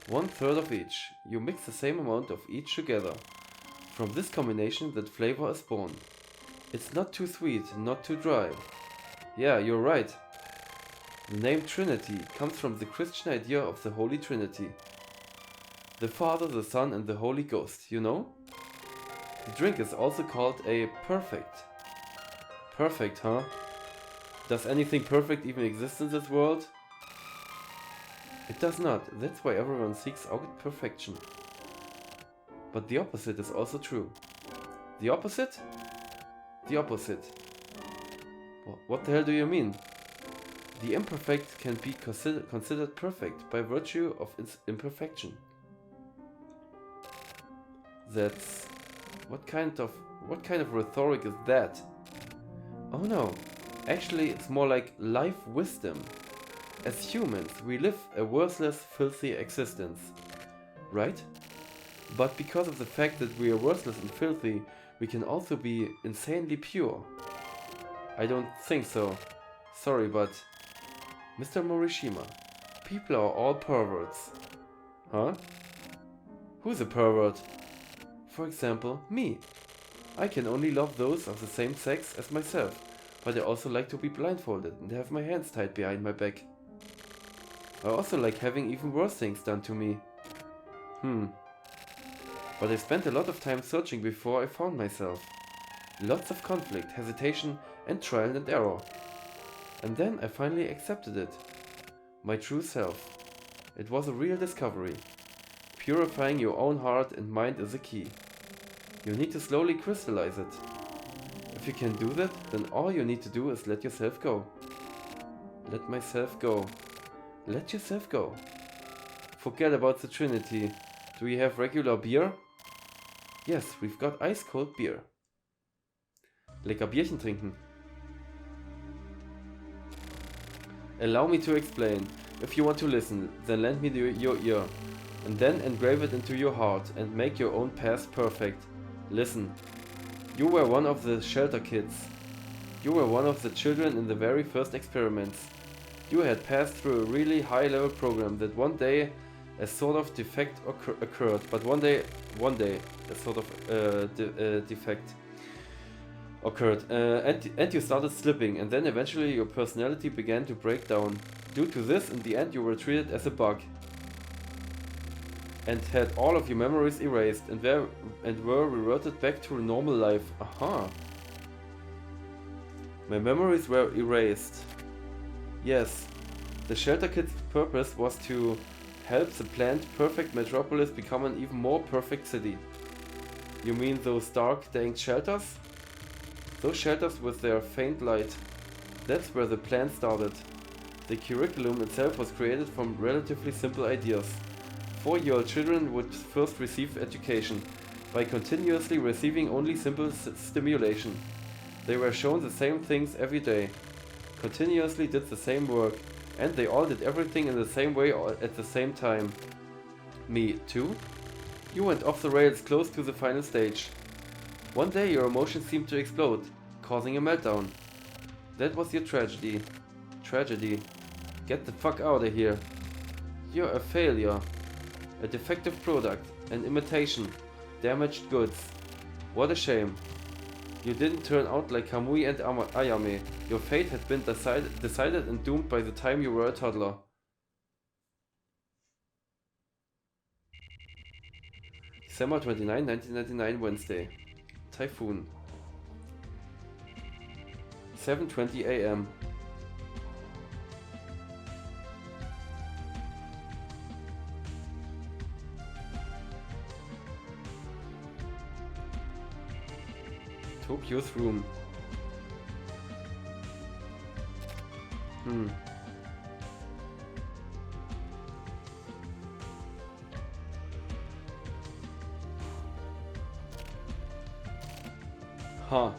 Speaker 1: 1/3 of each. You mix the same amount of each together. From this combination, that flavor is born. It's not too sweet, not too dry. Yeah, you're right. The name Trinity comes from the Christian idea of the Holy Trinity. The Father, the Son, and the Holy Ghost, you know? The drink is also called a perfect. Perfect, huh? Does anything perfect even exist in this world? It does not. That's why everyone seeks out perfection. But the opposite is also true. The opposite? The opposite. What the hell do you mean? The imperfect can be considered perfect by virtue of its imperfection. That's... What kind of rhetoric is that? Oh no, actually it's more like life wisdom. As humans, we live a worthless, filthy existence, right? But because of the fact that we are worthless and filthy, we can also be insanely pure. I don't think so. Sorry, but... Mr. Morishima, people are all perverts. Huh? Who's a pervert? For example, me. I can only love those of the same sex as myself, but I also like to be blindfolded and have my hands tied behind my back. I also like having even worse things done to me. But I spent a lot of time searching before I found myself. Lots of conflict, hesitation, and trial and error. And then I finally accepted it. My true self. It was a real discovery. Purifying your own heart and mind is a key. You need to slowly crystallize it. If you can do that, then all you need to do is let yourself go. Let myself go. Let yourself go. Forget about the Trinity. Do we have regular beer? Yes, we've got ice cold beer. Lecker Bierchen trinken. Allow me to explain. If you want to listen, then lend me your ear. And then engrave it into your heart and make your own past perfect. Listen. You were one of the shelter kids. You were one of the children in the very first experiments. You had passed through a really high-level program that one day a sort of defect occurred, but one day, a sort of defect occurred, and you started slipping, and then eventually your personality began to break down. Due to this, in the end, you were treated as a bug, and had all of your memories erased, and were reverted back to a normal life. Aha. My memories were erased. Yes. The shelter kit's purpose was to help the planned perfect metropolis become an even more perfect city. You mean those dark, dank shelters? Those shelters with their faint light. That's where the plan started. The curriculum itself was created from relatively simple ideas. 4-year-old children would first receive education by continuously receiving only simple stimulation. They were shown the same things every day, continuously did the same work, and they all did everything in the same way at the same time. Me, too? You went off the rails close to the final stage. One day your emotions seemed to explode, causing a meltdown. That was your tragedy. Get the fuck out of here. You're a failure. A defective product. An imitation. Damaged goods. What a shame. You didn't turn out like Kamui and Ayame. Your fate had been decided and doomed by the time you were a toddler. December 29, 1999, Wednesday. Typhoon. 7:20 AM. Tokyo's room. Ha.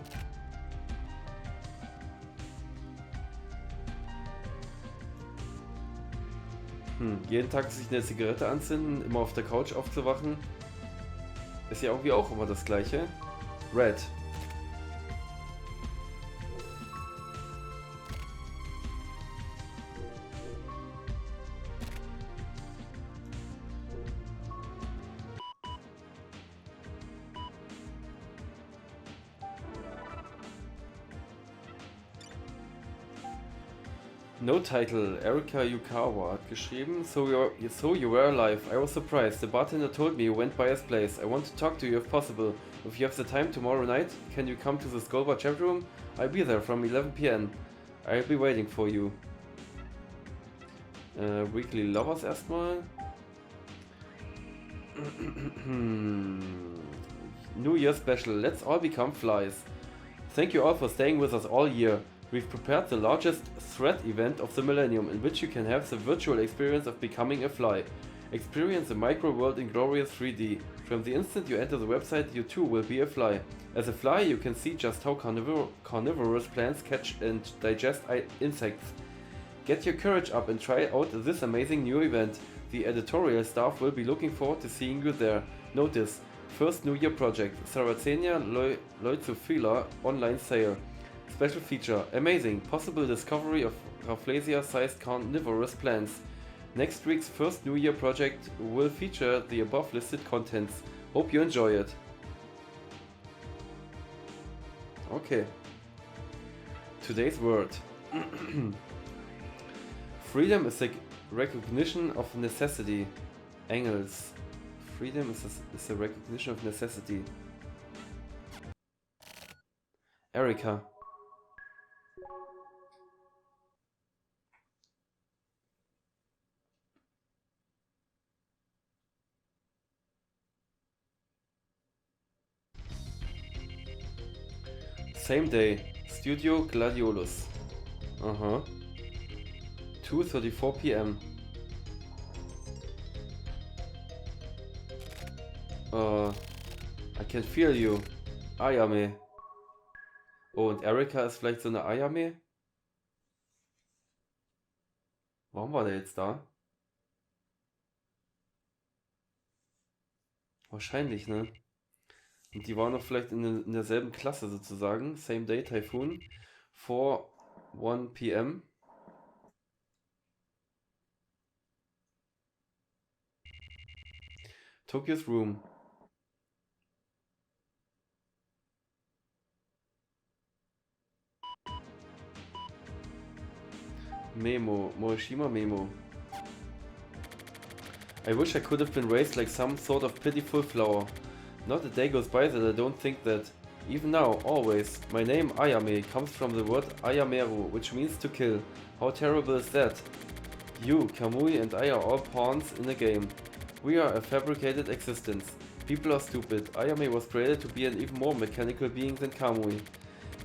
Speaker 1: Jeden Tag sich eine Zigarette anzünden, immer auf der Couch aufzuwachen, ist ja irgendwie auch immer das Gleiche. Red. No title. Erika Yukawa hat geschrieben. So you were alive. I was surprised. The bartender told me you went by his place. I want to talk to you if possible. If you have the time tomorrow night, can you come to the Skullbar chat room? I'll be there from 11 p.m. I'll be waiting for you. Weekly Lovers erstmal. New Year special. Let's all become flies. Thank you all for staying with us all year. We've prepared the largest thread event of the millennium, in which you can have the virtual experience of becoming a fly. Experience the micro world in glorious 3D. From the instant you enter the website, you too will be a fly. As a fly, you can see just how carnivorous plants catch and digest insects. Get your courage up and try out this amazing new event. The editorial staff will be looking forward to seeing you there. Notice: first New Year project, Sarracenia loizophila online sale. Special feature: amazing, possible discovery of Rafflesia-sized carnivorous plants. Next week's first New Year project will feature the above listed contents. Hope you enjoy it. Okay. Today's word. Freedom is a recognition of necessity. Engels. Freedom is a recognition of necessity. Erika. Same day, Studio Gladiolus. 2:34 p.m. I can feel you. Ayame. Oh, und Erika ist vielleicht so eine Ayame? Warum war der jetzt da? Wahrscheinlich, ne? Und die waren noch vielleicht in derselben Klasse sozusagen. Same day, Typhoon. 4:01 p.m. Tokyo's room. Memo. Morishima memo. I wish I could have been raised like some sort of pitiful flower. Not a day goes by that I don't think that. Even now, always. My name, Ayame, comes from the word Ayameru, which means to kill. How terrible is that? You, Kamui, and I are all pawns in a game. We are a fabricated existence. People are stupid. Ayame was created to be an even more mechanical being than Kamui.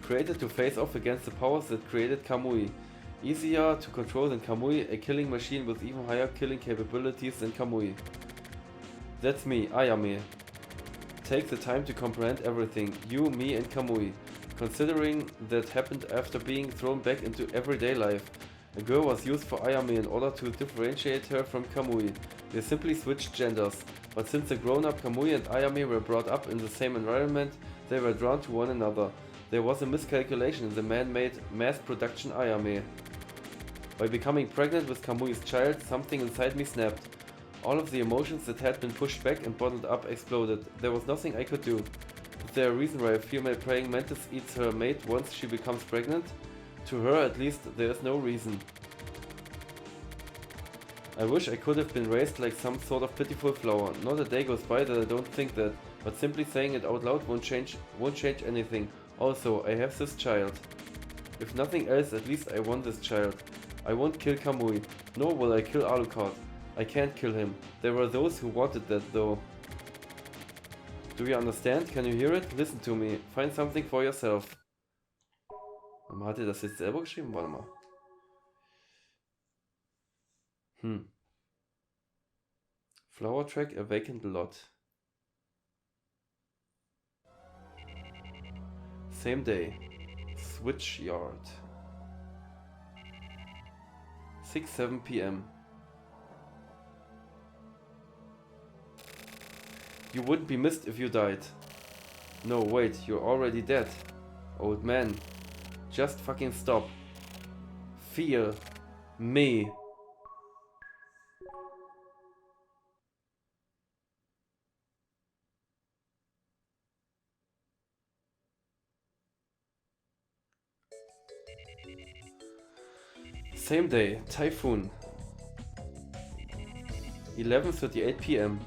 Speaker 1: Created to face off against the powers that created Kamui. Easier to control than Kamui, a killing machine with even higher killing capabilities than Kamui. That's me, Ayame. Take the time to comprehend everything, you, me and Kamui. Considering that happened after being thrown back into everyday life. A girl was used for Ayame in order to differentiate her from Kamui. They simply switched genders. But since the grown-up Kamui and Ayame were brought up in the same environment, they were drawn to one another. There was a miscalculation in the man-made mass production Ayame. By becoming pregnant with Kamui's child, something inside me snapped. All of the emotions that had been pushed back and bottled up exploded. There was nothing I could do. Is there a reason why a female praying mantis eats her mate once she becomes pregnant? To her, at least, there is no reason. I wish I could have been raised like some sort of pitiful flower. Not a day goes by that I don't think that, but simply saying it out loud won't change anything. Also, I have this child. If nothing else, at least I want this child. I won't kill Kamui, nor will I kill Alucard. I can't kill him. There were those who wanted that though. Do you understand? Can you hear it? Listen to me. Find something for yourself. Hat er das jetzt selber geschrieben? Warte mal. Flower track, a vacant lot. Same day. Switch yard. 6-7 p.m. You wouldn't be missed if you died. No, wait, you're already dead. Old man. Just fucking stop. Feel me. Same day, typhoon. 11:38 p.m.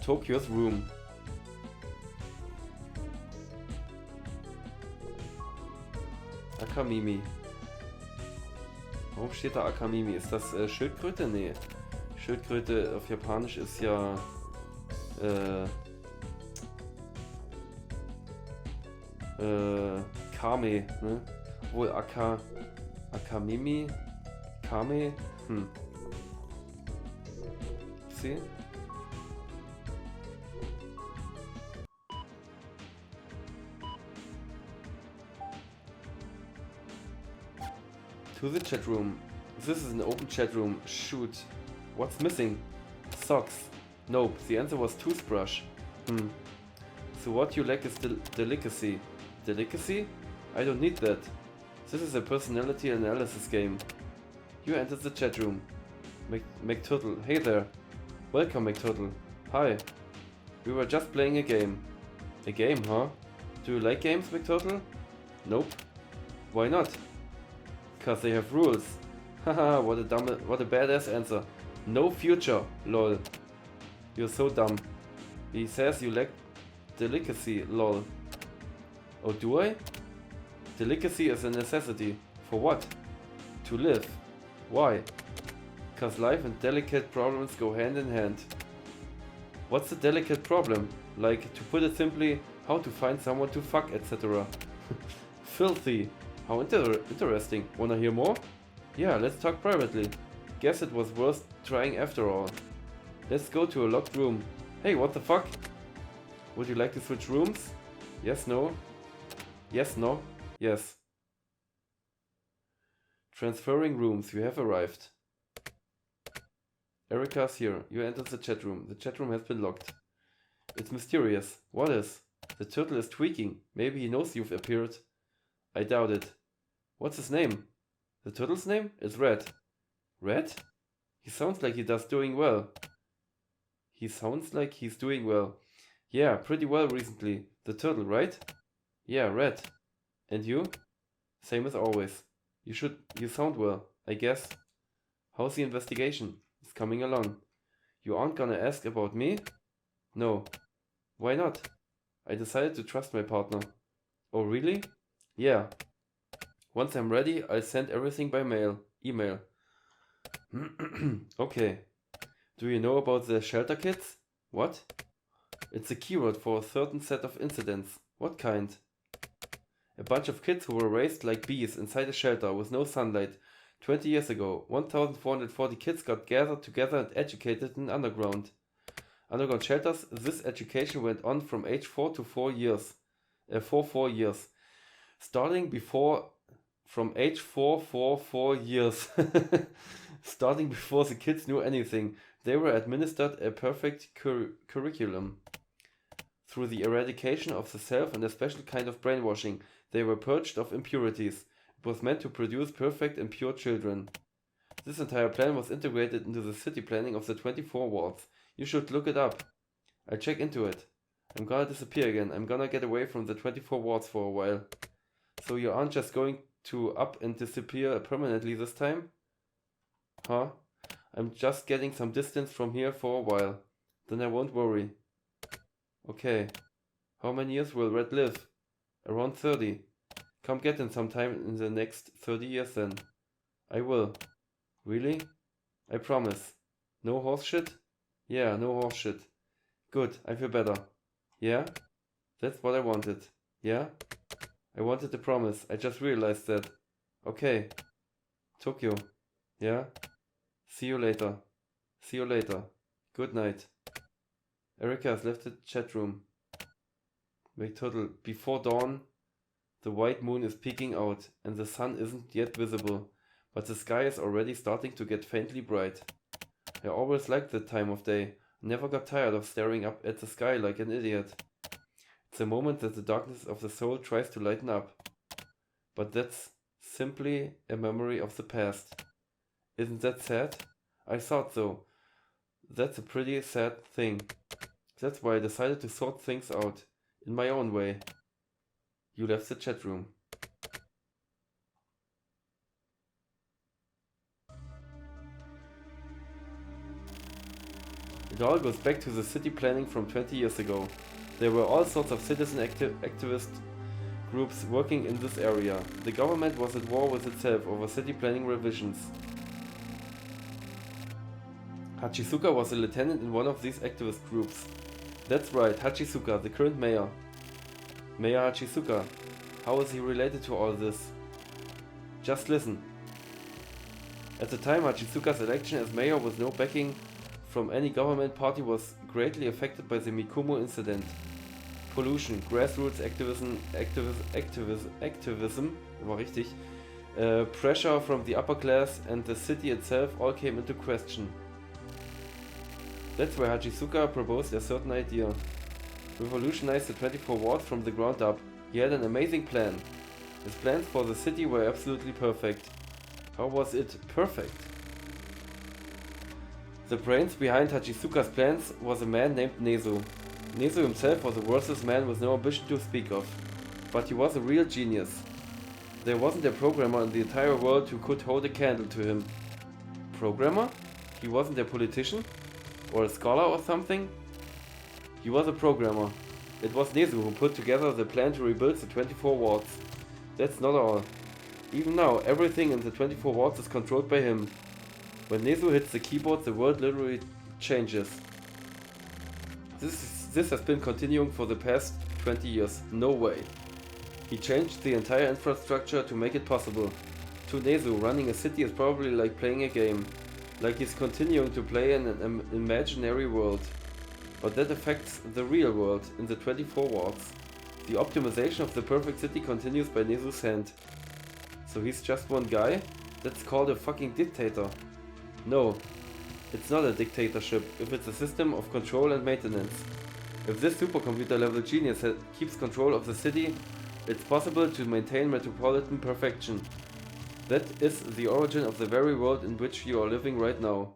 Speaker 1: Tokyo's room. Akamimi. Warum steht da Akamimi? Ist das Schildkröte? Nee. Schildkröte auf Japanisch ist ja Kame, ne? Wohl Akamimi, Kame, See? To the chat room. This is an open chat room. Shoot. What's missing? Socks. Nope. The answer was toothbrush. So what you lack is delicacy. Delicacy? I don't need that. This is a personality analysis game. You entered the chat room. McTurtle. Hey there. Welcome, McTurtle. Hi. We were just playing a game. A game, huh? Do you like games, McTurtle? Nope. Why not? Cause they have rules. Haha, what a badass answer. No future, lol. You're so dumb. He says you lack delicacy, lol. Oh, do I? Delicacy is a necessity. For what? To live. Why? Cause life and delicate problems go hand in hand. What's a delicate problem? Like, to put it simply, how to find someone to fuck, etc. Filthy. How interesting. Wanna hear more? Yeah, let's talk privately. Guess it was worth trying after all. Let's go to a locked room. Hey, what the fuck? Would you like to switch rooms? Yes, no? Yes, no? Yes. Transferring rooms, you have arrived. Erika's here. You entered the chat room. The chat room has been locked. It's mysterious. What is? The turtle is tweaking. Maybe he knows you've appeared. I doubt it. What's his name? The turtle's name? It's Red. Red? He sounds like he's doing well. He sounds like he's doing well. Yeah, pretty well recently. The turtle, right? Yeah, Red. And you? Same as always. You sound well, I guess. How's the investigation? It's coming along. You aren't gonna ask about me? No. Why not? I decided to trust my partner. Oh, really? Yeah. Once I'm ready, I'll send everything by email. Okay. Do you know about the shelter kids? What? It's a keyword for a certain set of incidents. What kind? A bunch of kids who were raised like bees inside a shelter with no sunlight. 20 years ago, 1,440 kids got gathered together and educated in underground shelters. This education went on from age 4 to 4 years. 4 years. Starting from age 4 years. Starting before the kids knew anything, they were administered a perfect curriculum. Through the eradication of the self and a special kind of brainwashing, they were purged of impurities. It was meant to produce perfect and pure children. This entire plan was integrated into the city planning of the 24 wards. You should look it up. I'll check into it. I'm gonna disappear again. I'm gonna get away from the 24 wards for a while. So you aren't just going to up and disappear permanently this time? Huh? I'm just getting some distance from here for a while. Then I won't worry. Okay. How many years will Red live? Around 30. Come get him sometime in the next 30 years then. I will. Really? I promise. No horse shit? Yeah, no horse shit. Good, I feel better. Yeah? That's what I wanted. Yeah? I wanted a promise. I just realized that. Okay. Tokyo. Yeah? See you later. See you later. Good night. Erika has left the chat room. Wait, total. Before dawn, the white moon is peeking out and the sun isn't yet visible, but the sky is already starting to get faintly bright. I always liked that time of day. I never got tired of staring up at the sky like an idiot. It's a moment that the darkness of the soul tries to lighten up. But that's simply a memory of the past. Isn't that sad? I thought so. That's a pretty sad thing. That's why I decided to sort things out. In my own way. You left the chat room. It all goes back to the city planning from 20 years ago. There were all sorts of citizen activist groups working in this area. The government was at war with itself over city planning revisions. Hachizuka was a lieutenant in one of these activist groups. That's right, Hachizuka, the current mayor. Mayor Hachizuka. How is he related to all this? Just listen. At the time, Hachizuka's election as mayor with no backing from any government party was greatly affected by the Mikumo incident. Pollution, grassroots activism, war richtig, pressure from the upper class and the city itself all came into question. That's why Hachizuka proposed a certain idea. Revolutionize the 24 wards from the ground up. He had an amazing plan. His plans for the city were absolutely perfect. How was it perfect? The brains behind Hachizuka's plans was a man named Nezu. Nezu himself was a worthless man with no ambition to speak of. But he was a real genius. There wasn't a programmer in the entire world who could hold a candle to him. Programmer? He wasn't a politician? Or a scholar or something? He was a programmer. It was Nezu who put together the plan to rebuild the 24 wards. That's not all. Even now, everything in the 24 wards is controlled by him. When Nezu hits the keyboard, the world literally changes. This has been continuing for the past 20 years. No way. He changed the entire infrastructure to make it possible. To Nezu, running a city is probably like playing a game. Like he's continuing to play in an imaginary world. But that affects the real world in the 24 wards. The optimization of the perfect city continues by Nezu's hand. So he's just one guy? That's called a fucking dictator. No, it's not a dictatorship if it's a system of control and maintenance. If this supercomputer level genius keeps control of the city, it's possible to maintain metropolitan perfection. That is the origin of the very world in which you are living right now.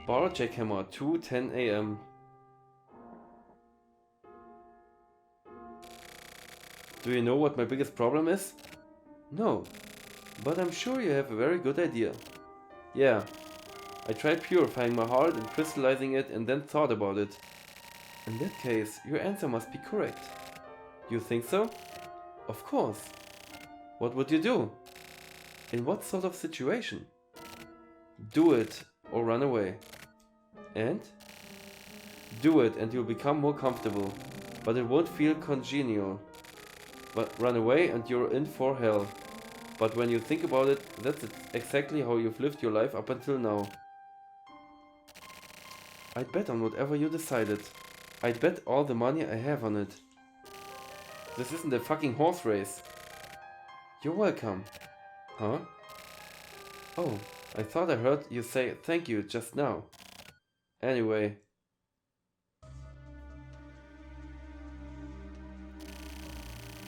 Speaker 1: Bar Jackhammer, 2:10 AM. Do you know what my biggest problem is? No, but I'm sure you have a very good idea. Yeah, I tried purifying my heart and crystallizing it and then thought about it. In that case, your answer must be correct. You think so? Of course. What would you do? In what sort of situation? Do it or run away. And? Do it and you'll become more comfortable, but it won't feel congenial. But run away and you're in for hell. But when you think about it, that's exactly how you've lived your life up until now. I'd bet on whatever you decided. I'd bet all the money I have on it. This isn't a fucking horse race. You're welcome. Huh? Oh, I thought I heard you say thank you just now. Anyway.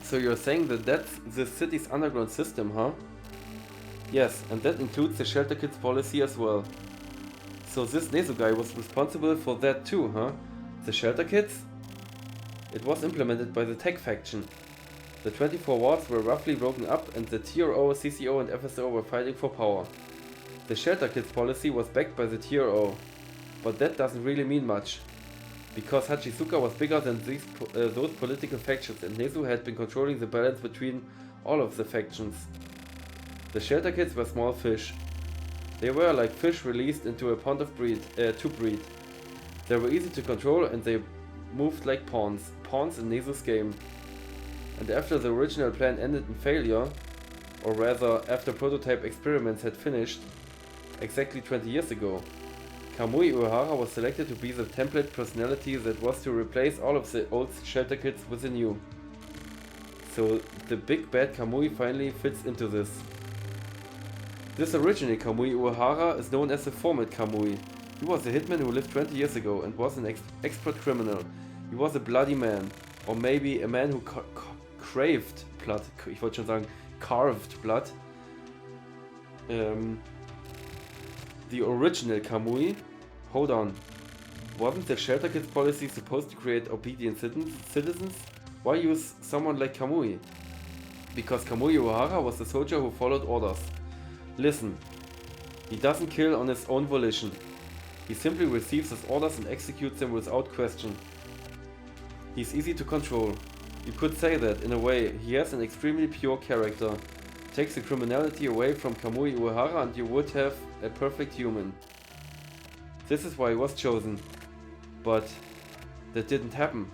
Speaker 1: So you're saying that that's the city's underground system, huh? Yes, and that includes the shelter kids policy as well. So this Nezu guy was responsible for that too, huh? The shelter kids? It was implemented by the tech faction. The 24 wards were roughly broken up and the TRO, CCO and FSO were fighting for power. The shelter kids policy was backed by the TRO. But that doesn't really mean much. Because Hachizuka was bigger than those political factions and Nezu had been controlling the balance between all of the factions. The shelter kids were small fish. They were like fish released into a pond to breed. They were easy to control and they moved like pawns in Nezu's game. And after the original plan ended in failure, or rather after prototype experiments had finished, exactly 20 years ago, Kamui Uehara was selected to be the template personality that was to replace all of the old shelter kids with the new. So the big bad Kamui finally fits into this. This original Kamui Uehara is known as the format Kamui. He was a hitman who lived 20 years ago and was an expert criminal. He was a bloody man. Or maybe a man who craved blood. Ich wollte schon sagen, carved blood. The original Kamui? Hold on. Wasn't the shelter kids policy supposed to create obedient citizens? Why use someone like Kamui? Because Kamui Uehara was the soldier who followed orders. Listen, he doesn't kill on his own volition. He simply receives his orders and executes them without question. He's easy to control. You could say that, in a way, he has an extremely pure character. Takes the criminality away from Kamui Uehara and you would have a perfect human. This is why he was chosen. But that didn't happen.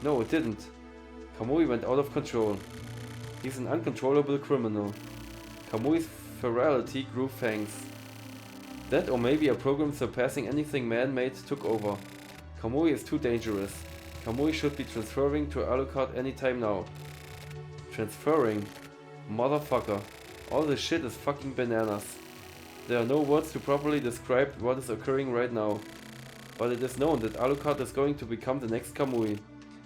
Speaker 1: No, it didn't. Kamui went out of control. He's an uncontrollable criminal. Kamui's ferality grew fangs. That or maybe a program surpassing anything man-made took over. Kamui is too dangerous. Kamui should be transferring to Alucard anytime now. Transferring? Motherfucker. All this shit is fucking bananas. There are no words to properly describe what is occurring right now. But it is known that Alucard is going to become the next Kamui.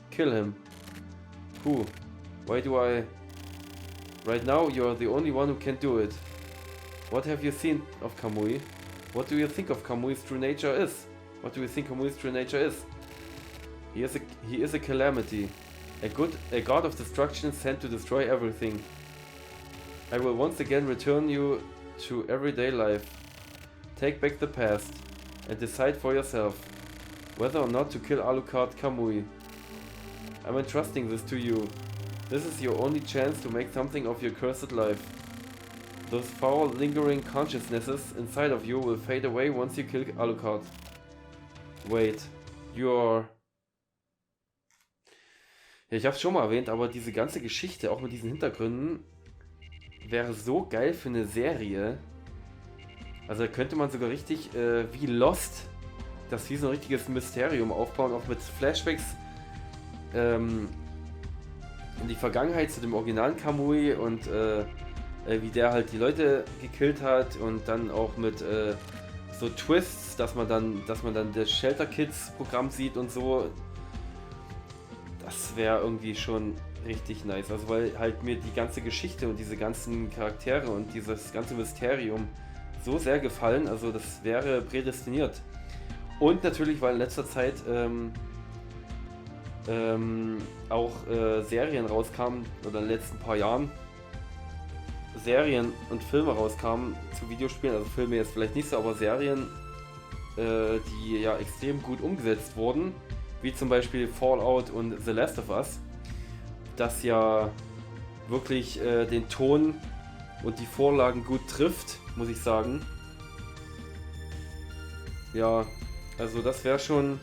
Speaker 1: Kill him. Who? Why do I... Right now you are the only one who can do it. What have you seen of Kamui? What do you think of Kamui's true nature is? What do you think Kamui's true nature is? He is a calamity. A god of destruction sent to destroy everything. I will once again return you to everyday life. Take back the past and decide for yourself whether or not to kill Alucard Kamui. I'm entrusting this to you. This is your only chance to make something of your cursed life. Those foul, lingering consciousnesses inside of you will fade away once you kill Alucard. Wait, you're... Ja, ich hab's schon mal erwähnt, aber diese ganze Geschichte, auch mit diesen Hintergründen, wäre so geil für eine Serie. Also da könnte man sogar richtig, wie Lost, das wie so ein richtiges Mysterium aufbauen, auch mit Flashbacks in die Vergangenheit zu dem originalen Kamui und wie der halt die Leute gekillt hat und dann auch mit so Twists, dass man dann das Shelter Kids Programm sieht und so. Das wäre irgendwie schon richtig nice, also weil halt mir die ganze Geschichte und diese ganzen Charaktere und dieses ganze Mysterium so sehr gefallen, also das wäre prädestiniert. Und natürlich, weil in letzter Zeit auch Serien rauskamen, oder in den letzten paar Jahren Serien und Filme rauskamen zu Videospielen, also Filme jetzt vielleicht nicht so, aber Serien, die ja extrem gut umgesetzt wurden, wie zum Beispiel Fallout und The Last of Us, das ja wirklich den Ton und die Vorlagen gut trifft, muss ich sagen. Ja, also das wäre schon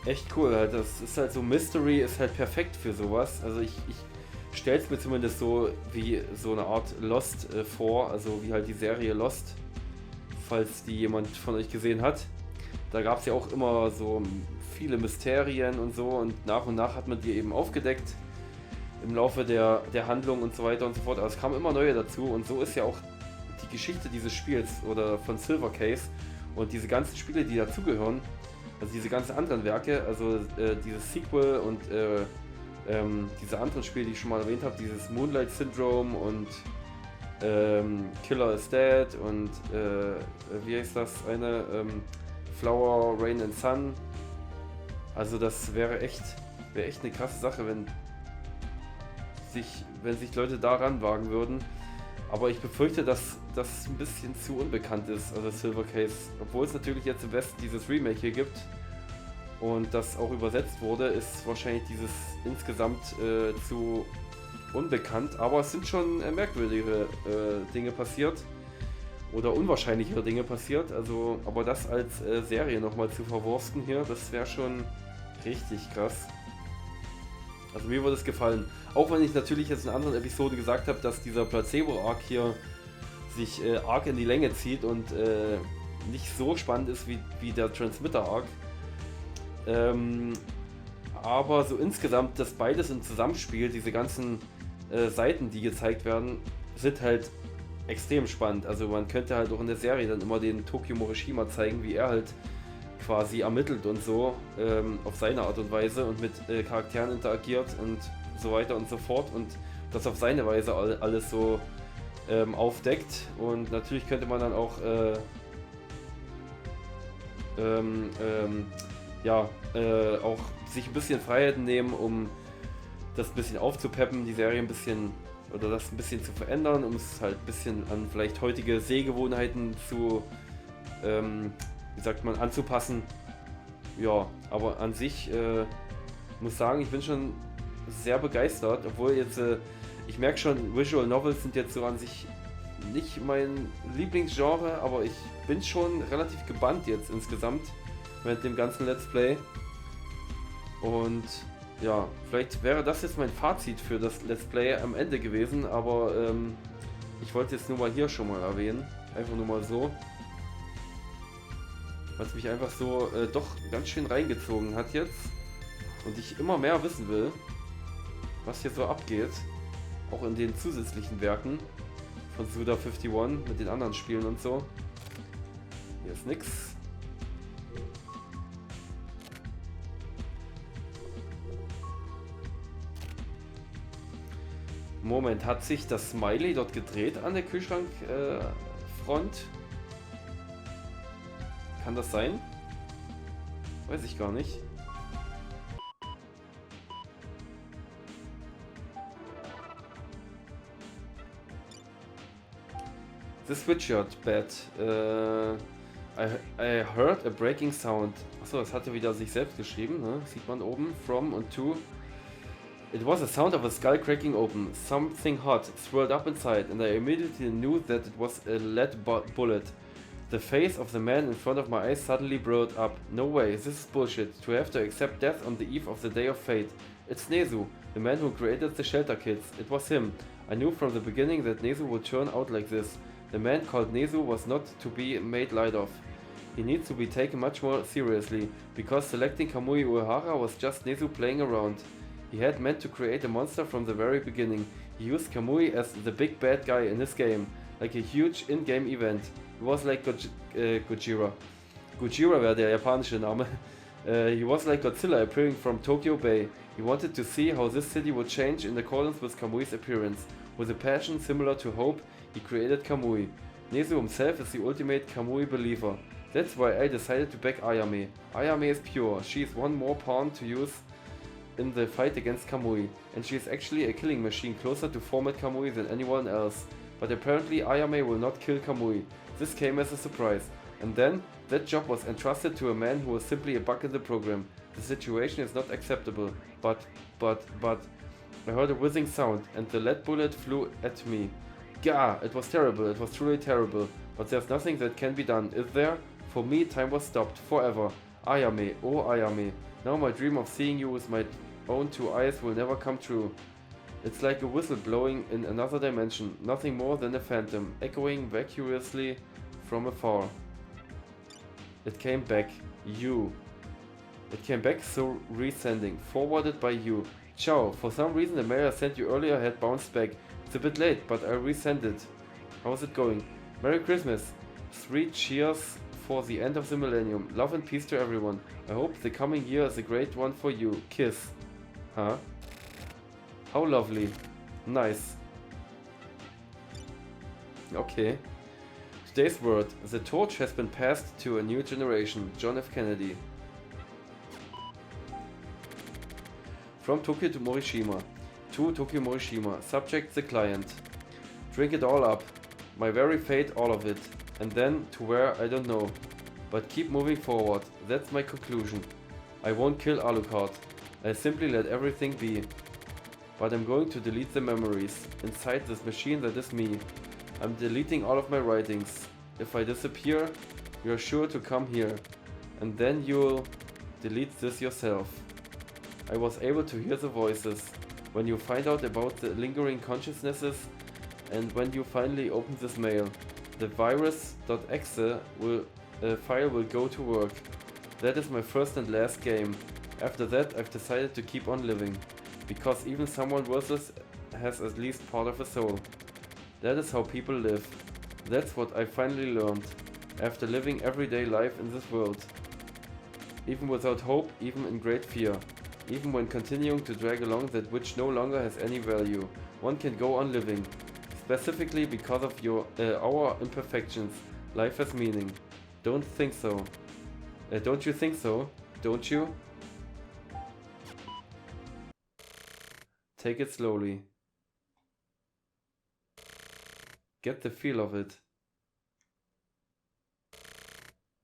Speaker 1: echt cool halt. Das ist halt so, Mystery ist halt perfekt für sowas. Also ich stelle es mir zumindest so wie so eine Art Lost vor, also wie halt die Serie Lost, falls die jemand von euch gesehen hat. Da gab es ja auch immer so viele Mysterien und so, und nach hat man die eben aufgedeckt im Laufe der Handlung und so weiter und so fort. Aber es kamen immer neue dazu, und so ist ja auch die Geschichte dieses Spiels oder von Silver Case und diese ganzen Spiele, die dazugehören, also diese ganzen anderen Werke, also dieses Sequel und diese anderen Spiele, die ich schon mal erwähnt habe, dieses Moonlight Syndrome und Killer is Dead und wie heißt das eine, Flower, Rain and Sun. Also das wäre echt eine krasse Sache, wenn sich Leute daran wagen würden. Aber ich befürchte, dass das ein bisschen zu unbekannt ist, also Silver Case. Obwohl es natürlich jetzt im Westen dieses Remake hier gibt und das auch übersetzt wurde, ist wahrscheinlich dieses insgesamt zu unbekannt. Aber es sind schon merkwürdige Dinge passiert oder unwahrscheinlichere Dinge passiert. Also, aber das als Serie nochmal zu verwursten hier, das wäre schon richtig krass. Also mir würde es gefallen. Auch wenn ich natürlich jetzt in anderen Episoden gesagt habe, dass dieser Placebo-Arc hier sich arg in die Länge zieht und nicht so spannend ist wie der Transmitter-Arc. Aber so insgesamt, das beides im Zusammenspiel, diese ganzen Seiten, die gezeigt werden, sind halt extrem spannend. Also man könnte halt auch in der Serie dann immer den Tokyo Morishima zeigen, wie er halt quasi ermittelt und so, auf seine Art und Weise und mit Charakteren interagiert und so weiter und so fort, und das auf seine Weise alles so aufdeckt. Und natürlich könnte man dann auch auch sich ein bisschen Freiheiten nehmen, um das ein bisschen aufzupeppen, die Serie ein bisschen, oder das ein bisschen zu verändern, um es halt ein bisschen an vielleicht heutige Sehgewohnheiten zu wie sagt man, anzupassen. Ja, aber an sich muss sagen, ich bin schon sehr begeistert, obwohl jetzt ich merke schon, Visual Novels sind jetzt so an sich nicht mein Lieblingsgenre, aber ich bin schon relativ gebannt jetzt insgesamt mit dem ganzen Let's Play. Und ja, vielleicht wäre das jetzt mein Fazit für das Let's Play am Ende gewesen, aber ich wollte jetzt nur mal hier schon mal erwähnen, einfach nur mal so, weil es mich einfach so doch ganz schön reingezogen hat jetzt und ich immer mehr wissen will, was hier so abgeht, auch in den zusätzlichen Werken von Suda51 mit den anderen Spielen und so. Hier ist nix. Moment, hat sich das Smiley dort gedreht an der Kühlschrankfront? Kann das sein? Weiß ich gar nicht. The switchyard bed. I heard a breaking sound. Achso, das hat er wieder sich selbst geschrieben, ne? Sieht man oben. From und to. It was a sound of a skull cracking open. Something hot swirled up inside, and I immediately knew that it was a lead bullet. The face of the man in front of my eyes suddenly blurred up. No way, this is bullshit. To have to accept death on the eve of the day of fate. It's Nezu, the man who created the shelter kids. It was him. I knew from the beginning that Nezu would turn out like this. The man called Nezu was not to be made light of. He needs to be taken much more seriously, because selecting Kamui Uehara was just Nezu playing around. He had meant to create a monster from the very beginning. He used Kamui as the big bad guy in his game, like a huge in-game event. He was like Gojira. Gojira wäre der japanische Name. He was like Godzilla appearing from Tokyo Bay. He wanted to see how this city would change in accordance with Kamui's appearance. With a passion similar to hope, he created Kamui. Nezu himself is the ultimate Kamui believer. That's why I decided to back Ayame. Ayame is pure. She is one more pawn to use in the fight against Kamui, and she is actually a killing machine closer to format Kamui than anyone else. But apparently Ayame will not kill Kamui. This came as a surprise. And then, that job was entrusted to a man who was simply a bug in the program. The situation is not acceptable. But, I heard a whizzing sound, and the lead bullet flew at me. Gah! It was terrible, it was truly terrible. But there's nothing that can be done, is there? For me, time was stopped, forever. Ayame, oh Ayame. Now my dream of seeing you with my own two eyes will never come true. It's like a whistle blowing in another dimension, nothing more than a phantom, echoing vacuously from afar. It came back. You. It came back so resending, forwarded by you. Ciao, for some reason the mail I sent you earlier had bounced back. It's a bit late, but I resent it. How's it going? Merry Christmas. 3 cheers for the end of the millennium. Love and peace to everyone. I hope the coming year is a great one for you. Kiss. Huh? How lovely. Nice. Okay. Today's word. The torch has been passed to a new generation. John F. Kennedy. From Tokyo to Morishima. To Tokyo Morishima. Subject the client. Drink it all up. My very fate, all of it. And then to where, I don't know. But keep moving forward. That's my conclusion. I won't kill Alucard. I simply let everything be. But I'm going to delete the memories. Inside this machine that is me. I'm deleting all of my writings. If I disappear, you're sure to come here. And then you'll delete this yourself. I was able to hear the voices. When you find out about the lingering consciousnesses and when you finally open this mail, the virus.exe file will go to work. That is my first and last game. After that, I've decided to keep on living. Because even someone worthless has at least part of a soul. That is how people live. That's what I finally learned, after living everyday life in this world. Even without hope, even in great fear. Even when continuing to drag along that which no longer has any value. One can go on living. Specifically because of our imperfections, life has meaning. Don't think so. Don't you think so? Don't you? Take it slowly. Get the feel of it.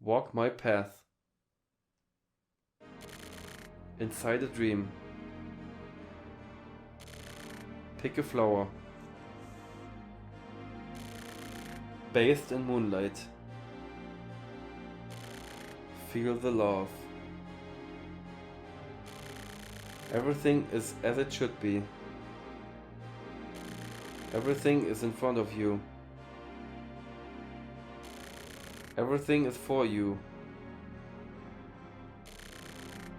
Speaker 1: Walk my path. Inside a dream. Pick a flower. Bathed in moonlight. Feel the love. Everything is as it should be. Everything is in front of you. Everything is for you.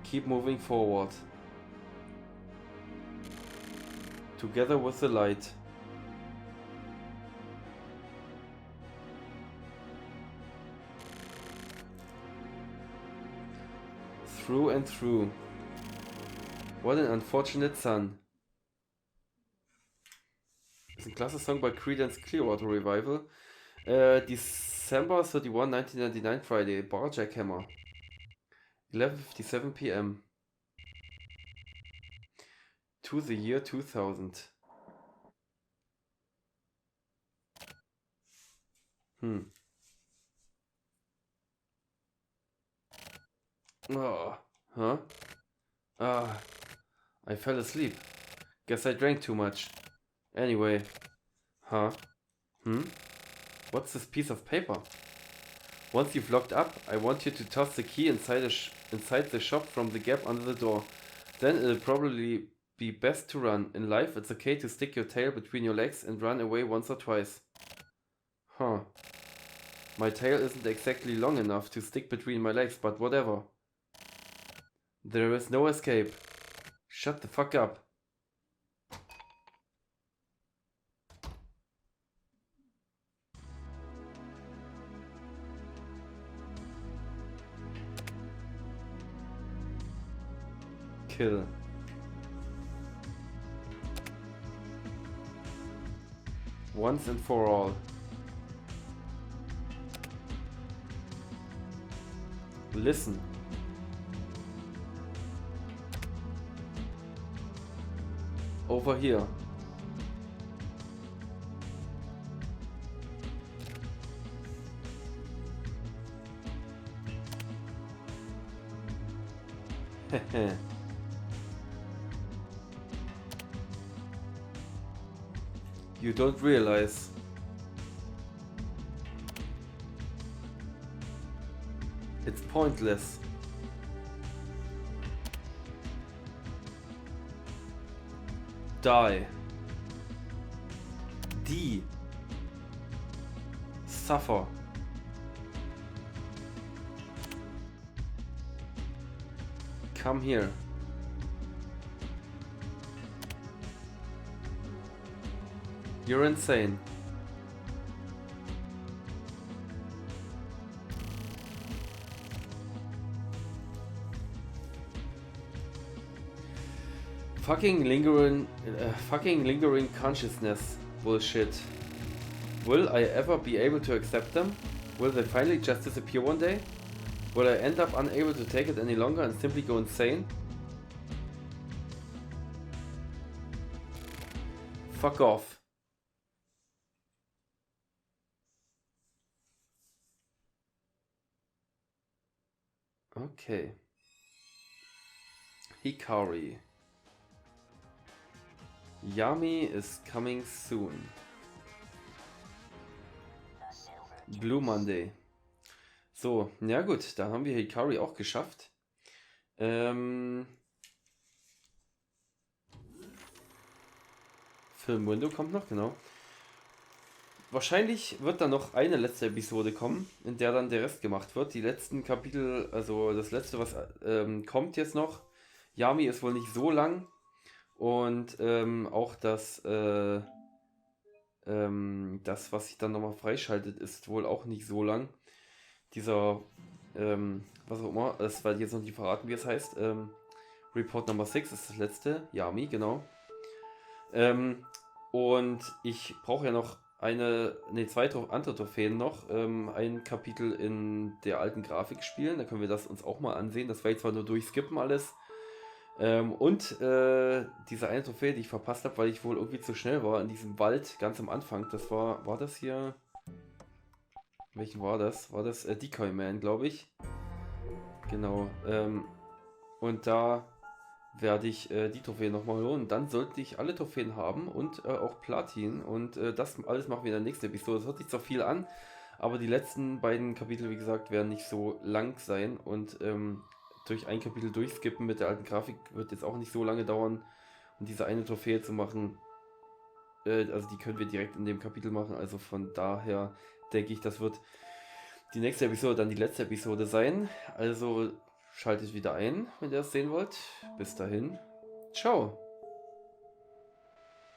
Speaker 1: Keep moving forward. Together with the light. Through and through. What an unfortunate son. Das ist ein klasse Song bei Creedence Clearwater Revival. December 31, 1999, Friday. Bar Jackhammer. 11:57 p.m. To the year 2000. Oh, huh? I fell asleep. Guess I drank too much. Anyway. Huh? What's this piece of paper? Once you've locked up, I want you to toss the key inside the shop from the gap under the door. Then it'll probably be best to run. In life, it's okay to stick your tail between your legs and run away once or twice. Huh. My tail isn't exactly long enough to stick between my legs, but whatever. There is no escape. Shut the fuck up. Kill. Once and for all. Listen. Over here. You don't realize. It's pointless. Die. Die. Suffer. Come here. You're insane. Fucking lingering consciousness bullshit. Will I ever be able to accept them? Will they finally just disappear one day? Will I end up unable to take it any longer and simply go insane? Fuck off. Okay. Hikari. Yami is coming soon. Blue Monday. So, ja gut, da haben wir Hikari auch geschafft. Filmwindow kommt noch, genau. Wahrscheinlich wird dann noch eine letzte Episode kommen, in der dann der Rest gemacht wird. Die letzten Kapitel, also das letzte, was kommt jetzt noch. Yami ist wohl nicht so lang. Und auch das, was sich dann nochmal freischaltet, ist wohl auch nicht so lang. Dieser, was auch immer, das war jetzt noch nicht verraten, wie es heißt. Report Number 6 ist das letzte. Yami, genau. Und ich brauche ja noch zwei andere Trophäen noch. Ein Kapitel in der alten Grafik spielen. Da können wir das uns auch mal ansehen. Das war jetzt zwar nur durchskippen alles. Und diese eine Trophäe, die ich verpasst habe, weil ich wohl irgendwie zu schnell war in diesem Wald ganz am Anfang. Das war das hier? Welchen war das? War das Decoy Man, glaube ich. Genau. Und da werde ich die Trophäe nochmal holen. Dann sollte ich alle Trophäen haben und auch Platin. Und das alles machen wir in der nächsten Episode. Das hört sich zwar viel an, aber die letzten beiden Kapitel, wie gesagt, werden nicht so lang sein. Und durch ein Kapitel durchskippen mit der alten Grafik wird jetzt auch nicht so lange dauern. Und diese eine Trophäe zu machen, also die können wir direkt in dem Kapitel machen. Also von daher denke ich, das wird die nächste Episode dann die letzte Episode sein. Also schaltet wieder ein, wenn ihr das sehen wollt. Bis dahin. Ciao.